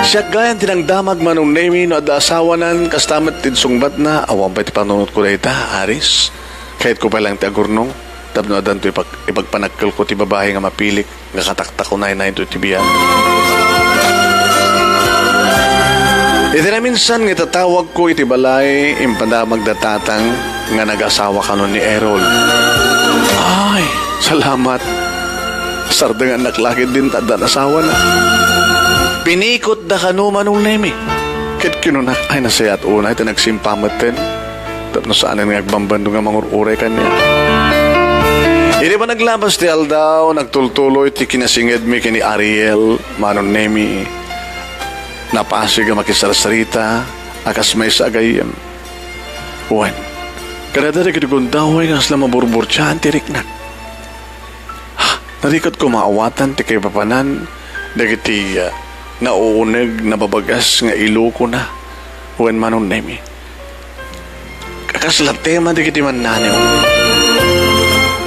Siya gayan tinagdamag manunemi no adda asawa nan kastamat tinsungbat na awan pa iti panunot ko na ita, Aris. Kahit ko pala tagurnong. Tapno adan to ipagpanagkal ko ti babae nga mapilik nga kataktak ko na ito ti biyan. Iti na minsan nga tatawag ko iti balay impanda magdatatang nga nag-asawa ka nun ni Errol. Ay, Salamat. Sardangan naklakid din tadan asawa na. Pinikot da kanu manong nemi. Kit kinunak ay nasayat una ito nagsimpamatin. Tapos saan nga nagbambando nga mangururay kanya. Hindi ba naglabas ti Aldaw, nagtultuloy ti kinasinged mi kini Ariel, manon nemi. Napasig ang makisarsarita, akas may sagayem. Uwan, kadadari kitugundaway nga sila maburburtsaan ti riknak. Narikot ko maawatan ti kay papanan, dagiti nauuneg na babagas nga ilo ko na. Uwan manon nemi. Kakasla tema di kiti man naniw.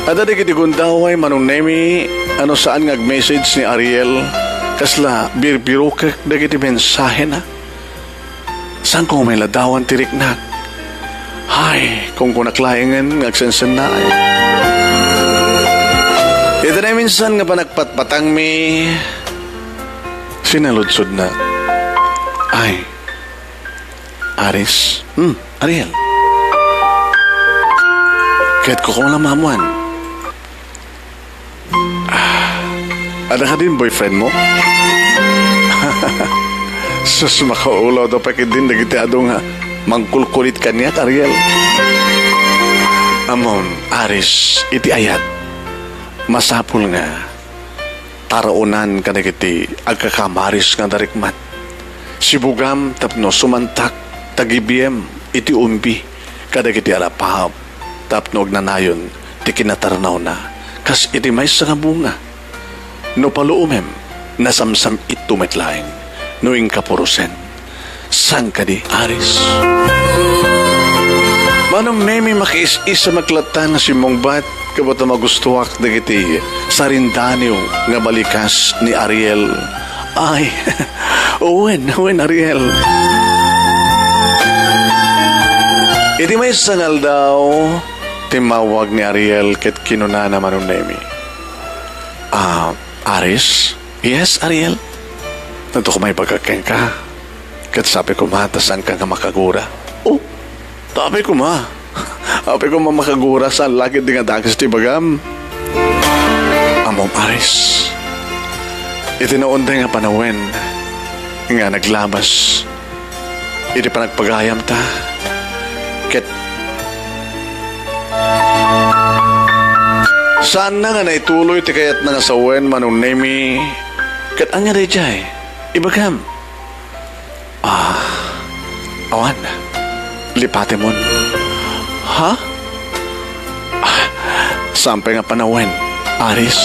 At di kiti gundaway manong nemi ano saan ngag-message ni Ariel kasla birbirukak da kiti mensahe na. Saan ko may ladawan tirik na? Hay, kung kunaklayangan ngagsensen na ay. Ito na minsan nga panagpatpatang mi sinaludsod na. Ay, Aris, Ariel. Kahit ko kung lamamuan. Ada ka din boyfriend mo? Sus, makaulaw daw pa din nagiti adong mangkulkulit ka niya, Ariel. Amon, Aris, iti ayat. Masapul nga. Taraunan ka nagiti agkakamaris nga darikmat. Sibugam tapno sumantak tagibiem iti umbi kadagiti alapahap. Tapnog na nayon, ti kinataranaw na, kas iti may sa bunga. No paluumem, nasamsam itumetlaeng, noing kapurusen. San ka di, Aris? Manong nemi makiis-is sa maklatan na si mong bat, kabata magustuwak na kiti sarindaniw nga balikas ni Ariel. Ay, uwen Ariel. Iti may sangal daw, timawag ni Ariel ket kinuna naman ng nemi. Aris? Yes, Ariel? Nato ko may pagkakeng ka. Ket sabi ko matasan ka nga makagura. Oh, sabi ko sabi ko makagura sa lagi di nga dakis ti bagam. Amom Aris, itinoonday nga panawen nga naglabas. Iti pa nagpagayam ta. Ket saan na nga naituloy ti kayat na nga sawen manong nemi ket anya day jay ibagam. Awan lipate mon. Ha? Sampai nga panawen, Aris.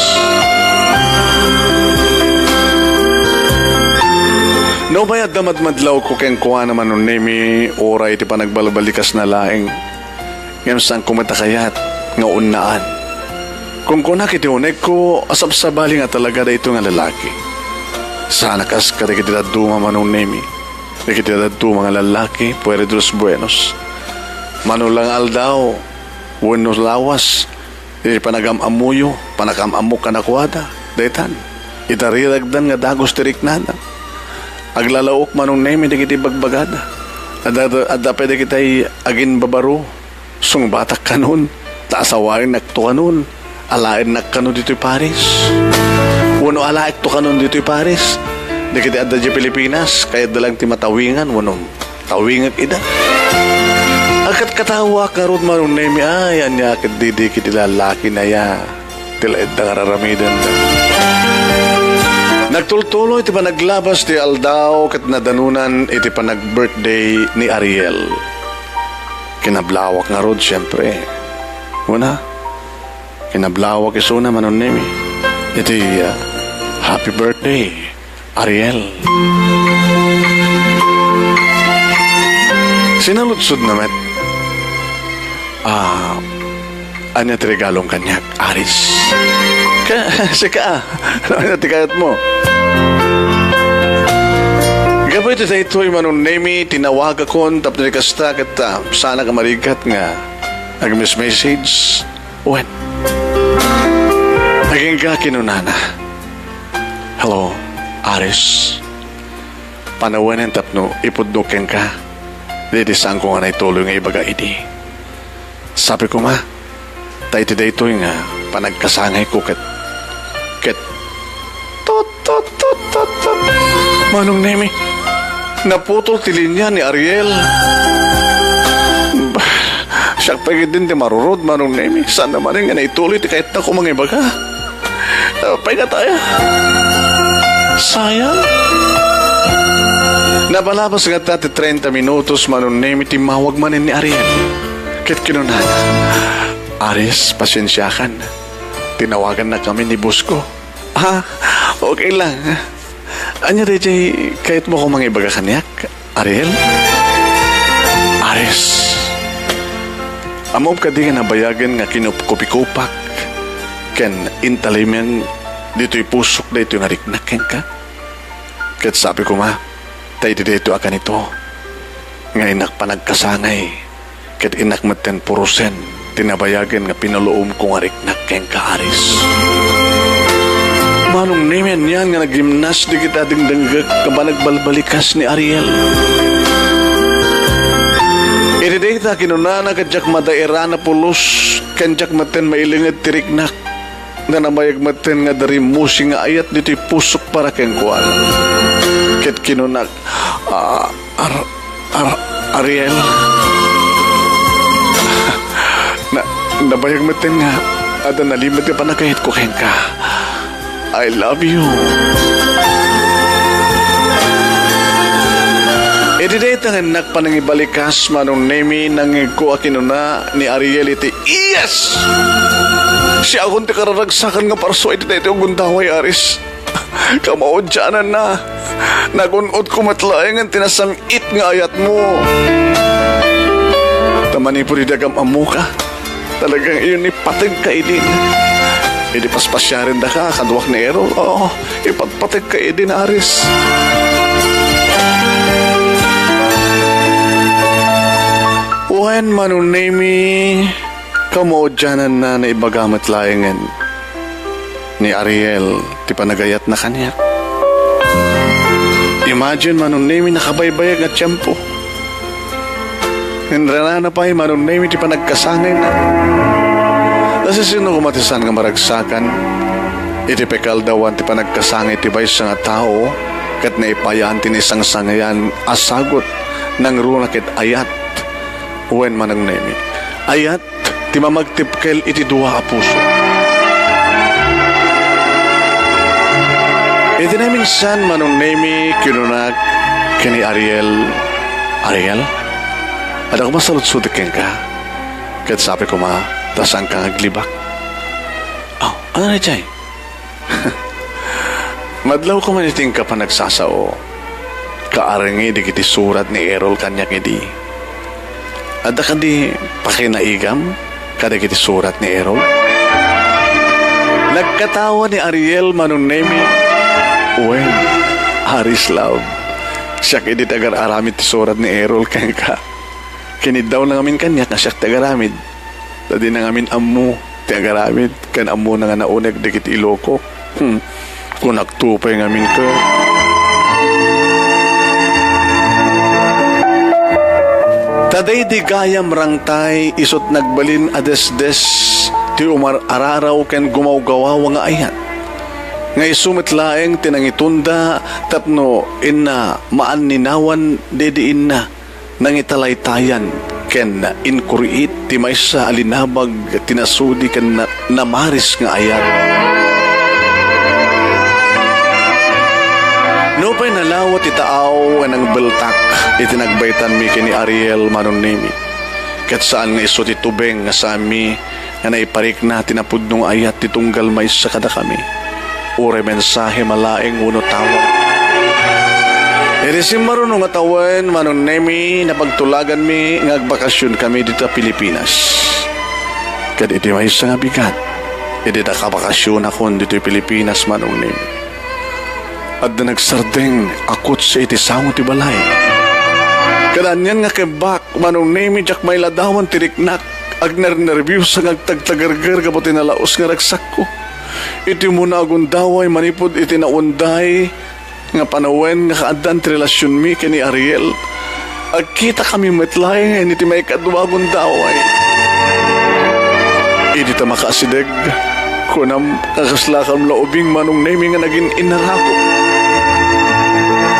No bayad na madmadlaw ko keng kuha naman ng nemi oray ti panagbalabalikas na laing. Ngayon saan kumatakayat nga unaan. Kung kunak iti unek ko, asap-sabali nga talaga da ito nga lalaki. Sana kas kadikitidaduma manong nemi. Kadikitidaduma nga lalaki, puwede dos buenos. Manulang aldaw, buenos lawas, iti panagamamuyo, panagamamu kanakwada, daytan. Itariragdan nga dagos tiriknada. Aglalaok manong nemi, dikiti bagbagada. Adda pwede kita'y agin babaro, sungbatak kanon, taasawain nakto kanon, alain nakkanon dito'y Paris. Wano alaik to kanon dito'y Paris. Dikiti adda di Pilipinas, kaya dalang ti matawingan, wano tawingan ida. Agkat katawa karod manong nemi, ay, anya akit didikit lalaki na ya, tila edda kararamidan da. Nagtultuloy iti pa naglabas ti Aldaw kat nadanunan iti pa nag-birthday ni Ariel. Kinablawak nga rod siyempre. Una, kinablawak isuna manon nemi. Iti happy birthday, Ariel. Sinalutsod naman. Anya ti regalong kanyak, Aris. Sika, ano na tikayat mo? Gabay ito sa ito'y manong nemi, tinawag akon, tapos nikasta kita, sana ka marigat nga, nag-message, when? Naging ka kinunana. Hello, Aris. Panawanan tapno, ipudnukin ka. Dito saan ko nga na ituloy nga ibaga iti. Sabi ko tayo ito'y nga, panagkasangay ko ket tot. Manong Nemi, naputol tilinya ni Ariel. Siyak pagid din ti marurod, Manong Nemi. Saan naman nga naituloy ti kahit na kumangibaga. Pagka tayo. Sayang. Nabalabas nga tati 30 minutos, Manong Nemi, timawag manin ni Ariel. Kit kinunan. Aris, pasensyakan. Tinawagan na kami ni Busko. Okay lang. Anya DJ, kahit mo kung mangibaga kanyak, Ariel? Aris. Amom ka di nga nabayagan nga kinupkupi-kupak. Ken intalimen dito'y pusok da ito'y nariknakin ka. Kat sabi ko ma, tayo dito akan ito. Nga inak pa nagkasangay. Kat inak maten purusen. Tinabayagan nga pinaloom kong ariknakin ka, Aris. Manong Nemi yan nga nag-gymnas di kita dingdanggag kaba nagbalbalikas ni Ariel. Ididita kinunana kadyak madaira na pulos kanyak maten mailingad tiriknak na namayag maten nga dari musi nga ayat dito'y pusok para keng kuwan. Ket kinunak Ariel nabayag maten nga ada nalimad ka pa nakahit ko keng ka. I love you. Idideta nga nakpanangibalikas Manong Nemi nang ko akinuna ni Ariel iti yes! Siya akong ti kararagsakan nga parso idideta yung gundaway Aris. Kamaod dyanan na. Nagunod ko matlaeng ang tinasamit nga ayat mo. Tamani po didagam amu ka. Talagang iyon ipatag ka idin. Hindi paspasyarin da ka, kaduwak ni Errol. Oo, ipatpatid ka din, Aris. When Manong Nemi, kamoodyanan na naibagamat layangan ni Ariel, ti panagayat na kanya. Imagine Manong Nemi nakabaybayag at tiyempo. Hinrana na pa Manong Nemi, ti panagkasangay na. Kasi sino kumatisan nga maragsakan, iti pekal dawan ti panagkasangay ti bay sa nga tao, kat naipayaan ti isang sangayan asagot ng runakit ayat. Uwen Manong Nemi, ayat ti mamagtipkel iti duwa a puso. Iti na minsan Manong Nemi kinunak kini Ariel, at ako masalutsudikin ka, kat sabi ko tasang kang aglibak. Ano na dyan? Madlaw ko maniting ka pa nagsasao. Kaarangi di kiti surat ni Errol kanyak idi. Ada ka di pakinaigam kada kiti surat ni Errol. Nagkatawa ni Ariel Manong Nemi. Uwen, Aris love. Siya kiti tagar-aramid ti surat ni Errol kanya ka. Kinidaw lang amin kanyak na siya tagar-aramid. Tadi na ngamin amu, tiagaramid, kan amu na nga naunag dikit iloko. Kung nagtupay ngamin ko. Taday di gayam rangtay, isot nagbalin adesdes, ti umar araraw ken gumawgawaw nga ayat. Nga isumitlaeng tinangitunda, tapno inna maan ninawan dediin na, nangitalaytayan. Ken inkuriit ti may sa alinabag tinasudi ken namaris nga ayat. No pa'y nalawat itaaw ang beltak itinagbaytan mi kini Ariel Manong Nemi. Ket saan nga iso ti tubeng nga sami nga naiparik na tinapudnong ayat titunggal may sa kada kami. Ure mensahe malaeng uno tawag. Irisim marunong nga tawen Manong Nemi na pagtulagan mi ngagbakasyon kami dito sa Pilipinas. Kad iti may isa nga bigat. Iti nakabakasyon ako dito sa Pilipinas Manong Nemi. At na nagsardeng akot sa iti sango ti balay. Kadanyan nga kebak Manong Nemi jak may ladawan tiriknak. Agner nerview sa ngagtagtagargar kaputi na laos nga ragsak ko. Iti muna agundaway manipod iti naunday nga panawen nga kaaddan ti relasyon mi kini Ariel. Agkita kami metlay nga iti may kaduwagon daway. Idi ta makaasideg Kunam kakaslakam laubing manong nemi nga naging inarako.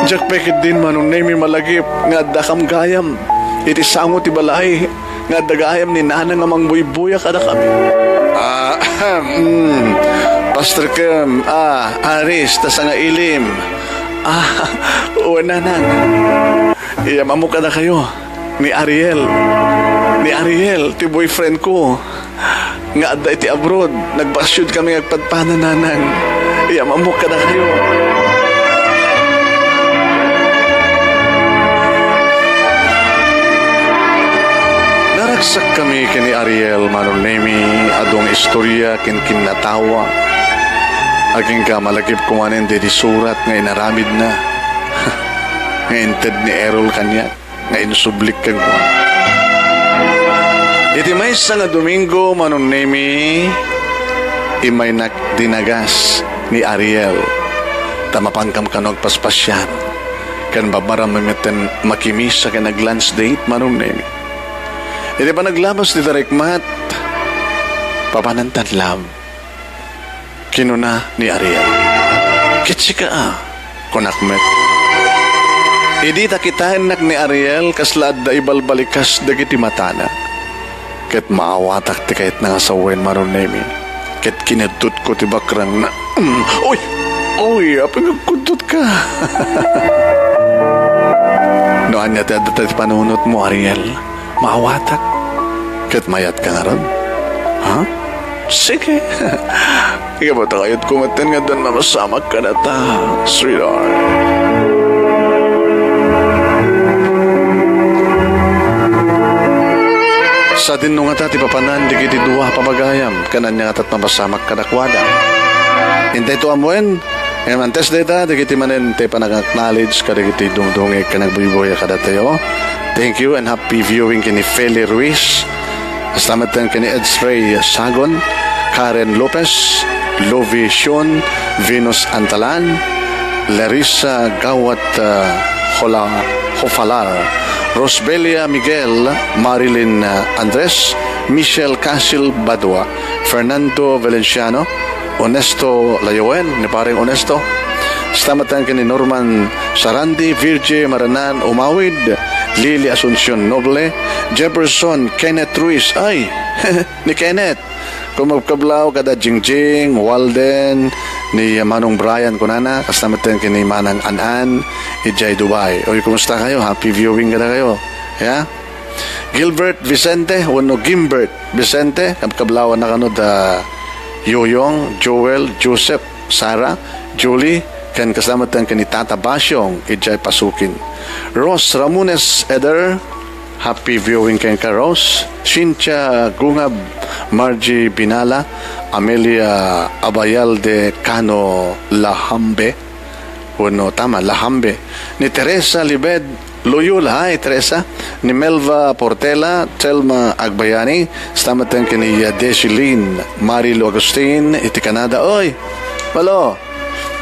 Jak pekit din manong nemi malagip nga dakam gayam. Iti sango ti balay nga dagayam ni nana nga mangbuybuya kada kami. Pastor Kem, Aris, tas nga ilim. Uwananan. Iyamamo ka na kayo. Ni Ariel. Ni Ariel, ti boyfriend ko. Nga adda iti abroad. Nagpasyod kami agpadpanananan. Iyamamo ka na kayo. Naragsak kami kini Ariel manong nemi adong istorya kin kinatawa. Aging ka malagip kumanin di surat nga inaramid na. Nga inted ni Errol kanya. Nga insublik kang kuha. Iti may sa nga Domingo manong nemi imay dinagas ni Ariel. Tamapangkam ka nagpaspasyan. Kan babaram mamiten makimisa ka nag-lunch date manong nemi. Iti pa naglabas ni Tarikmat papanantan love. Kinuna ni Ariel. Kitsi ka kunakmet. Idi takitain nak ni Ariel kaslad da ibalbalikas dagiti matana. Ket maawatak ti kahit nangasawen maron nemi. Ket kinadtut ko ti bakrang na Uy, apang nagkudtot ka. Noan niya ti panunot mo Ariel. Maawatak. Ket mayat ka nga ron. Ha? Sige. Ika ba takayot kumaten nga doon mamasamag ka na ta, sweetheart. Sa din nung ata ti papanan di kiti duwa pabagayam kanan niya atat mamasamag ka na kwada. Hintay to amuen, antes data di kiti manen te panag-acknowledge ka di kiti dumdungi ka nagbuiboya ka tayo. Thank you and happy viewing kini Feli Ruiz. Aslamatan kini Edsray Sagon, Karen Lopez, Lovi Sean, Venus Antalan, Larissa Gawat Hofalar, Rosbelia Miguel, Marilyn Andres, Michelle Casil Badua, Fernando Valenciano, Honesto Layowen, ni paring Honesto. Stamatan kini Norman Sarandi, Virgie Maranan Umawid, Lily Asuncion Noble, Jefferson Kenneth Ruiz. Ay, ni Kenneth. Kumagkablaw kada Jingjing, Walden, ni Manong Brian Kunana, kastamatan kini Manang Anan, Ijay Dubai. Oy, kumusta kayo? Happy viewing ka na kayo. Yeah? Gilbert Vicente, wano Gimbert Vicente, kablawan na kanod Yoyong, Joel, Joseph, Sarah, Julie, kan kaslamatan kini Tata Basyong, Ijay Pasukin. Ross Ramones Eder, happy viewing kay ka Ross. Cynthia Gungab, Margie Binala, Amelia Abayal de Cano Lahambe, no tama, Lahambe. Ni Teresa Libed Loyul, hi Teresa. Ni Melva Portela, Telma Agbayani, stamatan kini Desilin, Marilo Agustin, iti Canada. Oy, malo,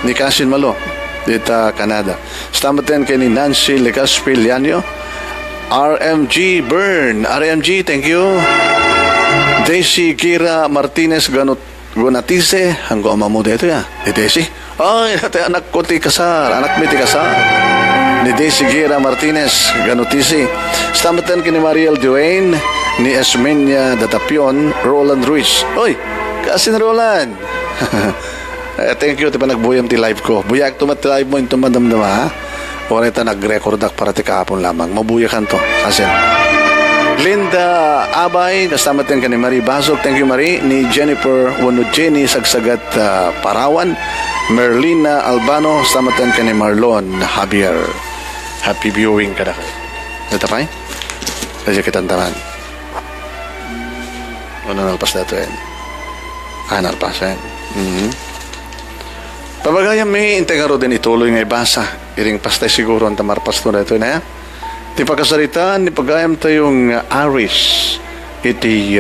ni Kasin Malo, dita Canada. Stamatan kini Nancy Legaspi Lianio, RMG Byrne, RMG, thank you. Daisy Kira Martinez Gonatise, hanggo amamu dito ya. Ni Daisy. Ay, ate anak ko ti kasar, anak mi ti kasar. Ni Daisy Kira Martinez Gonatise. Stamatan kini Mariel Duane, ni Esmenia Datapion, Roland Ruiz. Oy, kasin Roland. Thank you ti panagbuyam ti live ko. Buyak tumat ti live mo into madamdama ha. Orita nag-record ak para ti kahapon lamang. Mabuyakan to. Kasin. Linda Abay, kasamatin ka ni Marie Basog. Thank you, Marie. Ni Jennifer Wanujeni, Sagsagat Parawan. Merlina Albano, kasamatin ka ni Marlon Javier. Happy viewing ka na kayo. Ito pa eh? Kasi kitantaman. Ano nalpas na ito eh? Nalpas eh. Pabagayang may integaro din ituloy nga ibasa. Iring pastay siguro ang tamarpas to na ito na ya. Di pagkasaritaan, ni pagayam tayong Aris, iti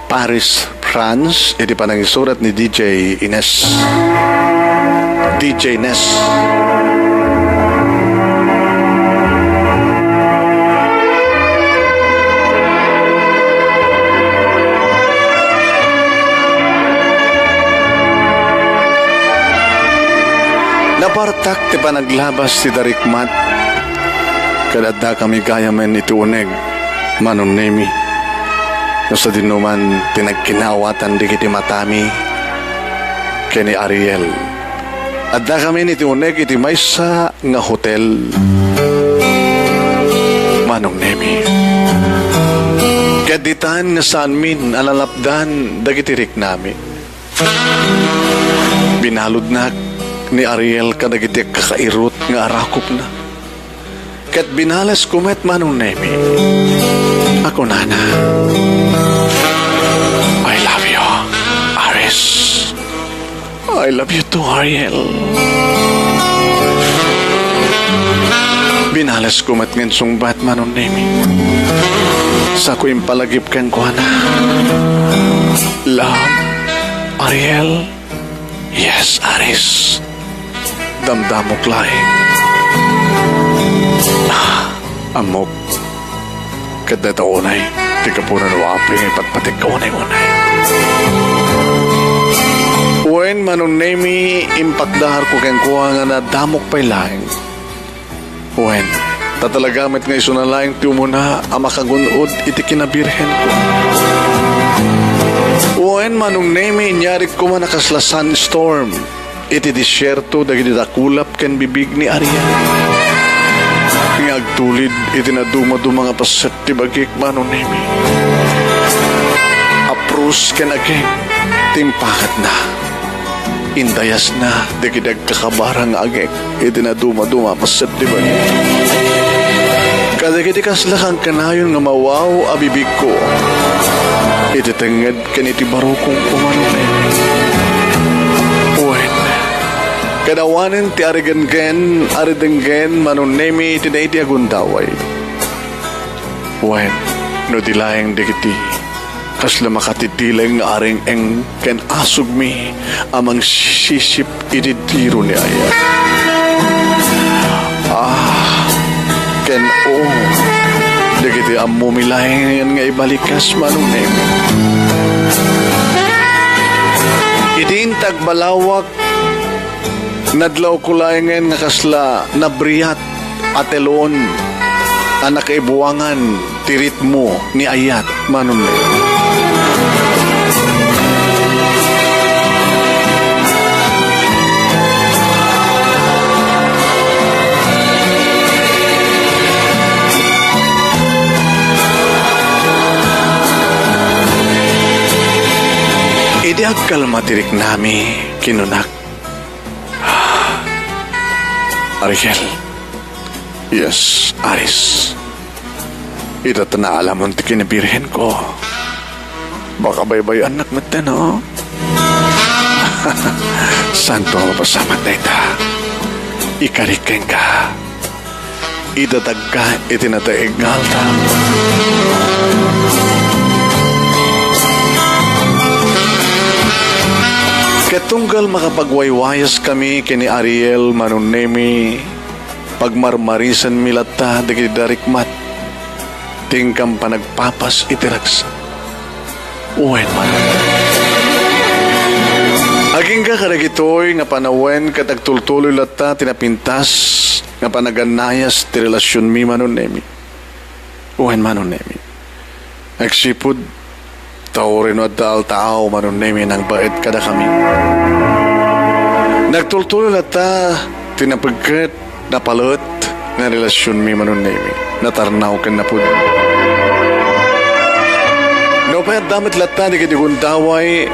Paris, France, iti pananging surat ni DJ Ines. DJ Nes. Napartak ti panaglabas ti darikmat. Kadada kami kaya men iti uneg, manong nemi. No sa dinuman tinagkinawatan di kiti matami kini Ariel. Adda kami iti uneg iti maysa nga hotel. Manong nemi. Kaditan nga saan min alalapdan dagiti riknami. Binalod na ni Ariel kadagiti kakairot nga arakop na. Kat binalas kumet manong nemi. Ako nana. I love you, Aris. I love you too, Ariel. Binalas kumet ngan sungbat manong nemi. Sa ko impalagip kang kuhana. Love, Ariel. Yes, Aris. Damdamok laing. Amok. Kadata unay. Di ka po na nawapling ipatpatik ka unay-unay. Uwen manong nemi impakdahar ko kang kuha nga na damok pa'y laing. Uwen, tatalagamit nga iso na laing tiyo mo na amakagunod iti kinabirhen ko. Uwen manong nemi inyarik ko man nakaslasan storm. Iti disyerto dagiti dakulap ken bibig ni Ariel. Nga agtulid iti nadumado mga paset ti bagik manong nemi. Aprus ken ageng timpakat na. Indayas na dagidag kakabarang ageng iti nadumado mga paset ti bagik. Kadagiti kaslakang kanayon nga mawaw abibig ko. Iti tenged ken iti barukong kumanong nemi. Uwen. Kadawanin ti aridenggen manong nemi iti na iti agundaway. Uwen. No dilayang digiti. Kasla makatitileng nga aring eng ken asog mi amang sisip iti tiro ni Ayat. Ken digiti amumilayan nga ibalikas manong nemi. Itintag balawak nadlaw kulayangan nga kasla nabriyat atelon anak ibuwangan tirit mo ni Ayat manong nemi. Idi agkalma tirik nami kinunak. Ariel. Yes, Aris. Ito na alam mo ti kinabirhen ko. Baka baybay anak mo ito, no? Santo ang pasamat na ita. Ikarikin ka. Itatag ka itinataig ngalta. Katunggal makapagwaywayas kami kini Ariel manong nemi pagmarmarisan milata dagiti darikmat tingkam panagpapas itiragsa. Uwen manong aging ka kadagitoy nga panawen katagtultuloy lata tinapintas nga panaganayas ti relasyon mi manong nemi. Uwen manong nemi agsipud taurin at tao manong nemi nang bait kada kami. Nagtultulo na ta, tinapagkat, napalot, na relasyon mi manong nemi. Natarnaw ka na po. No, pa'y damit lata, di kadigundaway,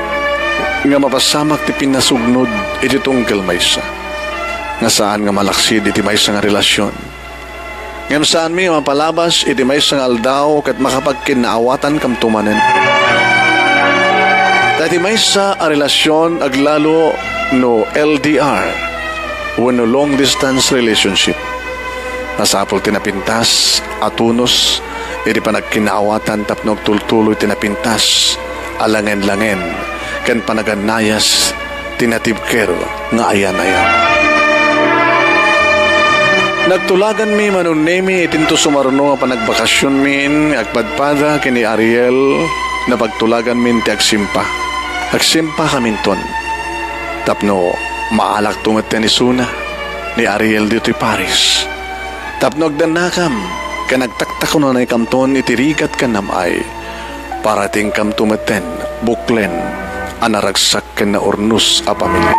nga mapasamak ti pinasugnod, iti tunggal maysa. Nga saan nga malaksid, iti maysa nga relasyon. Nga saan mi mapalabas, iti maysa nga aldaw, kat makapagkinaawatan kam tumanen. Dati may sa relasyon aglalo no LDR o no long distance relationship. Nasapol tinapintas atunos iti panagkinaawatan tapnog tultuloy tinapintas alangen-langen ken panaganayas tinatibker nga ayan-ayan. Nagtulagan mi manong nemi itinto sumaruno nga panagbakasyon min agpadpada kini Ariel na pagtulagan min ti agsimpa. Agsimpa kaminton. Tapno maalak tungat ni Suna. ni Ariel dito'y Paris. Tapnog dan nakam, kanagtakta ko na ikamton itirigat ka namay, parating kam tumaten, buklen, anaragsak ka na ornus a pamilya.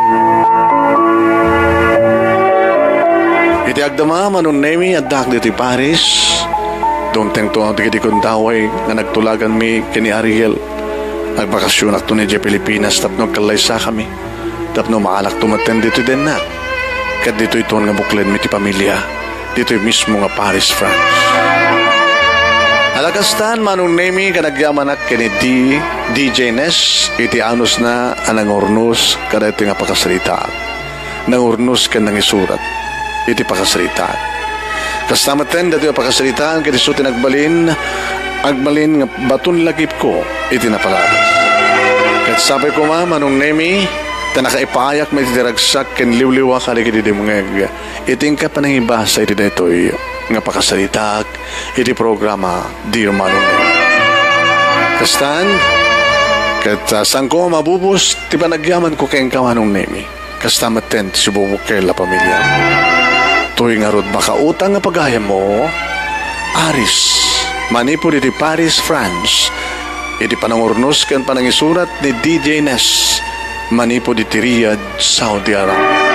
Iti agdama manun nemi at dak dito'y Paris, dumteng to ang digiti kundaway nga nagtulagan mi kini Ariel. Nagbakasyon ak to ni Pilipinas tapno kalaysa kami. Tapno maalak tumaten dito din na. Kat dito ito nga buklen mi ti pamilya. Dito mismo nga Paris, France. Alakastan manong nemi kanagyaman ak kini DJ Nes iti anos na anang ornos kada ito nga pakasalita. Nang ornos ka nang isurat iti pakasalita. Kastamaten dito nga pakasalitaan kiti so tinagbalin agbalin nga baton lagip ko iti napalabas. Kat sabi ko manong nemi ta nakaipayak may tidiragsak ken liwliwa kali kiti dimungeg iting ka panangibasa iti daytoy nga pakasalitak iti programa Dear Manong Nemi. Kastan kat sangko mabubus ti panagyaman ko keng kamanong nemi kastamaten ti sububukay la pamilya. Tuy nga rod makautang nga pagayam mo Aris manipod iti Paris, France. Iti panangurnos ken panangisurat ni DJ Nes. Manipod iti Riyadh, Saudi Arabia.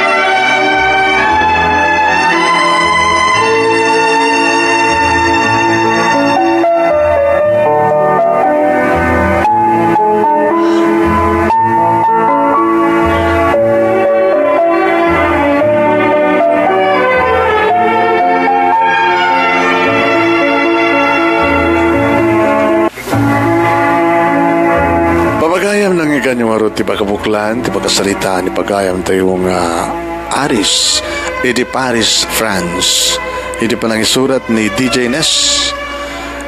Pagayam nang ikan yung arot, ti pagkabuklan, ti pagkasalita, ni pagayam tayong Aris, iti Paris, France. Iti panangisurat ni DJ Nes,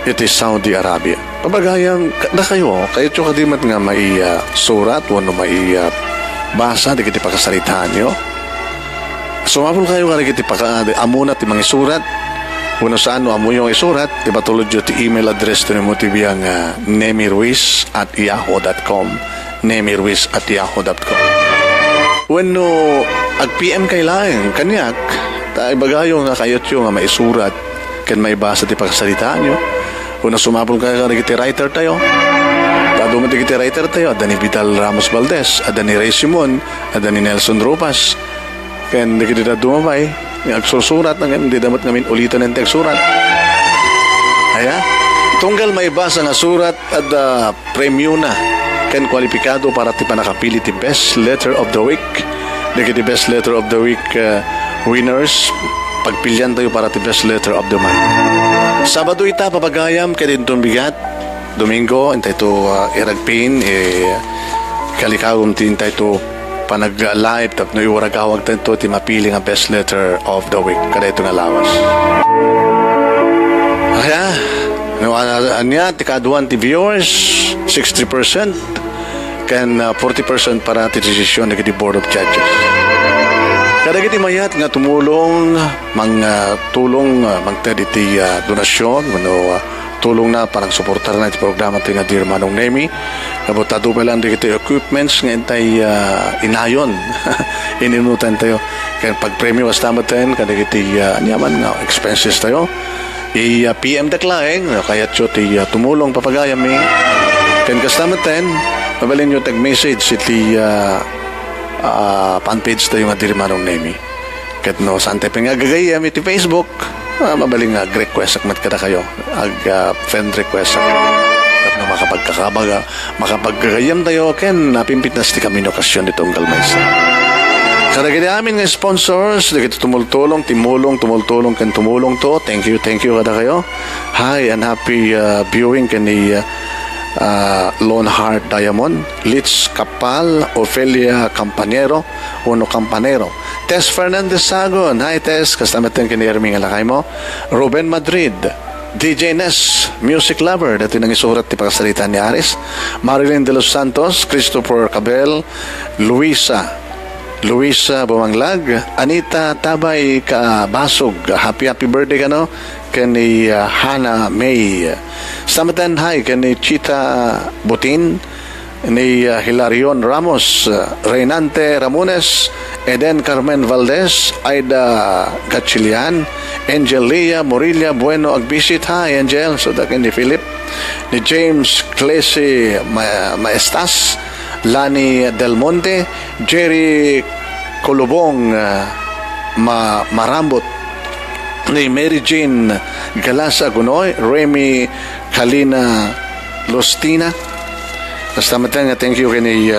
iti Saudi Arabia. Pagayam na kayo kadimat nga may surat, wano may basa, di kiti pagkasalitaan nyo. Sumapol kayo nga kiti amuna ti mangisurat, wano saan no amo yung isurat, ipatulod yun ti email address to ni mo ti biyang nemiruiz@yahoo.com nemiruiz@yahoo.com. Wano ag-PM kay laeng kanyak, tayo bagayo nga kayot yung nga maisurat, kan may basa ti pagkasalitaan nyo. Wano sumapol kayo nga kiti writer tayo, tado mo ti kiti writer tayo, ada ni Vital Ramos Valdez, ada ni Ray Simon, ada ni Nelson Ropas, kan di kita dumabay, agsusurat na ngayon, hindi dapat ngamin ulitan ng surat. Aya, tunggal may basa nga surat at premyo na kan kwalipikado para ti panakapili ti best letter of the week. Dagi ti best letter of the week winners, pagpilyan tayo para ti best letter of the month. Sabado ita papagayam kaya din bigat. Domingo, intay to iragpin, kalikawam ti intay to panag-live tapno iwaragawag tayo ti mapili nga best letter of the week kada ito nga lawas. Kaya anya ti kaduan ti viewers 60% kan 40% para ti desisyon ng Board of Judges. Kada kiti mayat nga tumulong tulong magtedi ti donasyon tulong na parang suportar na iti programa ti nga Dear Manong Nemi. Kabutado pa lang di kiti equipments nga intay inayon. Ininutan tayo. Kaya pag-premyo was tamaten, kada kiti anyaman nga expenses tayo. I-PM deklaeng, kaya tiyo ti tumulong papagayam mi. Kaya kasamaten, mabalin nyo tag-message iti fan-page tayo nga Dear Manong Nemi. Kaya no, saan tayo pangagagayam iti Facebook, mabaling request akmat kada kayo friend request at na makapagkagayam tayo ken napimpit na sti kami okasyon ditong kalmaysa kada gaya amin nga sponsors dagiti tumultulong ken tumulong to thank you kada kayo. Hi and happy viewing kani Lonehart Diamond, Litz Kapal, Ofelia Campanero, Uno Campanero, Tess Fernandez Sagon, hi Tess, kasamatin kini Erming alakay mo, Ruben Madrid, DJ Nes, music lover, dati nang isurat ti pagkasalita ni Aris, Marilyn De Los Santos, Christopher Cabel, Luisa Bumanglag, Anita Tabay Kabasog, happy birthday ka no, kani Hannah May, Samatan hi kani Chita Butin, ni Hilarion Ramos, Reynante Ramones, Eden Carmen Valdez, Aida Gatchilian, Angel Lea Morilla Bueno Agbisit. Hi, Angel. So, dakin ni Philip. Ni James Clese Maestas, Lani Del Monte, Jerry Colobong Marambot, ni Mary Jane Galasa Gunoy, Remy Kalina Lostina. Basta matang thank you kay ni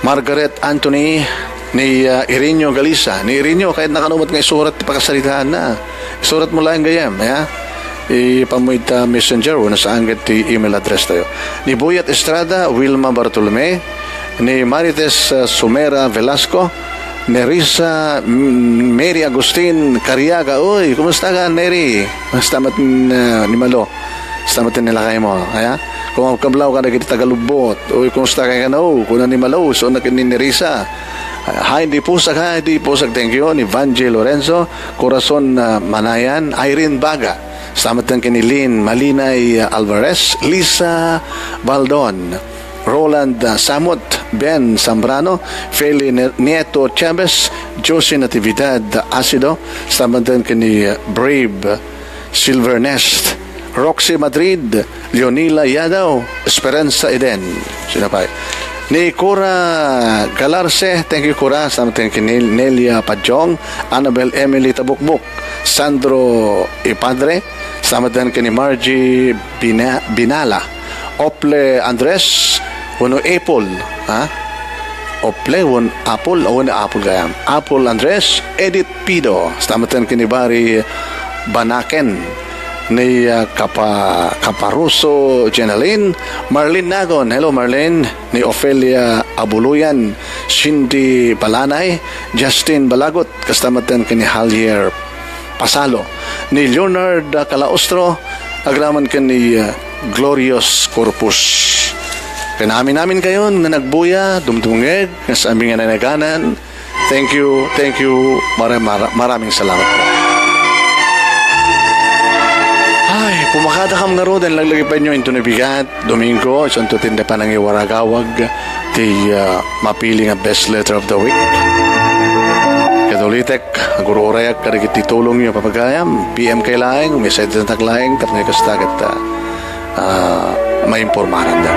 Margaret Anthony, ni Irinyo Galisa. Ni Irinyo, kahit nakanumot nga isurat, pagkasalitaan na. Isurat mo lang gayam, ya? Ipamuit messenger o nasaan ti email address tayo. Ni Buyat Estrada, Wilma Bartolome, ni Marites Sumera Velasco, ni Risa Mary Agustin Cariaga. Uy, kumusta ka, Mary? Stamat ni Malo. Stamatin nila kayo mo. Kaya, kung kablaw ka na kita Tagalubot, uy, kumusta ka na o? Kung ni Malo, so nakin ni Risa. Hi, di pusag, thank you. Ni Vanji Lorenzo, Corazon Manayan, Irene Baga. Samatan kini Lynn Malinay Alvarez, Lisa Baldon, Roland Samot, Ben Zambrano, Feli Nieto Chavez, Josie Natividad Acido. Samatan kini Brave Silver Nest, Roxy Madrid, Leonila Yadaw, Esperanza Eden. Sinapay. Ni Cora Galarce, thank you Cora. Samatan kini Nelia Padjong, Annabel Emily Tabukbuk, Sandro Ipadre. Samatan kini Margie Binala, Ople Andres, Uno Apple, ha? Ople, un Apple, o un Apple gayam. Apple Andres, Edith Pido. Samatan kini Bari Banaken, ni Caparuso Jenaline, Marlene Nagon, hello Marlene, ni Ofelia Abuluyan, Cindy Balanay, Justin Balagot, kastamatan kini Javier Pasalo, ni Leonard Calaostro, agraman ka ni Glorious Corpus. Namin kayo na nagbuya, dumdungeg, sa aming nanaganan. Thank you, maraming salamat po. Ay, pumakada kam nga ro, dahil naglagay pa nyo into nabigat, Domingo, isang tutinda pa ng iwaragawag, di mapili nga best letter of the week. Katolitek, guru orayak kadagit titulong nyo papagayam, PM kay laing, may sa itinatag laing, tapos kastagat maimpormaran da.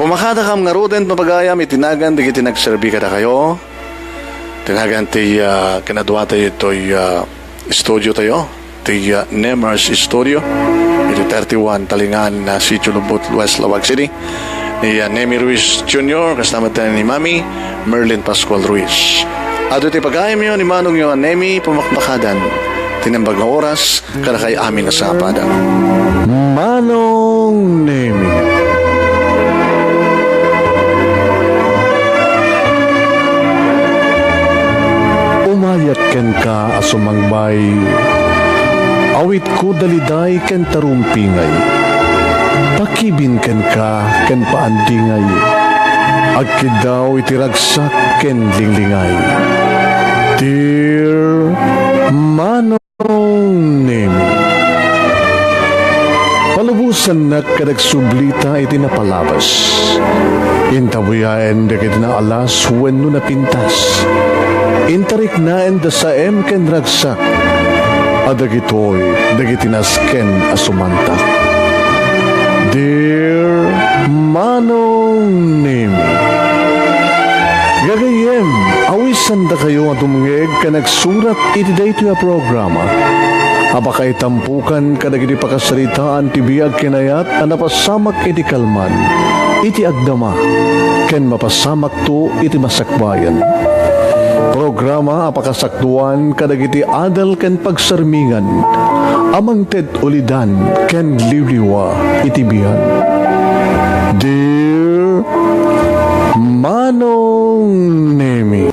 Pumakada kam nga roden papagayam, itinagan, digit tinagserbi kada kayo, tinagan ti kinaduwa tayo ito'y studio tayo, ti Nemars Studio, iti 31 Talingan na Sitio Lubot, West Lawag City, ni Nemi Ruiz Jr., kasama tayo ni Mami, Merlin Pascual Ruiz. At ito'y pag-ayam yun, ni Manong yung Nemi, pumakbakadan, tinambag na oras, kada kay amin na sa apada. Manong Nemi. Umayat ken ka asumangbay, awit ko daliday ken tarumpingay, pakibin ken ka ken paandingay, agkidaw itiragsak ken linglingay. Dear Manong Nemi, palubusan na kadagsublita iti napalabas, intabuyaen da kiti na alas wenno napintas, intarik naen da saem ken ragsak, adagitoy dagiti nasken asumantak. Dear Manong Nemi, gagayem awisan da kayo nga tumungeg ka nagsurat iti daytoy a programa, abakay tampukan kadagiti pakasaritaan ti biag kinayat a napasamak iti kalman, iti agdama ken mapasamak to iti masakbayan. Programa apakasaktuan kadagiti adal ken pagsarmingan, amang ted ulidan ken liwliwa iti biyan. Dear Manong Nemi,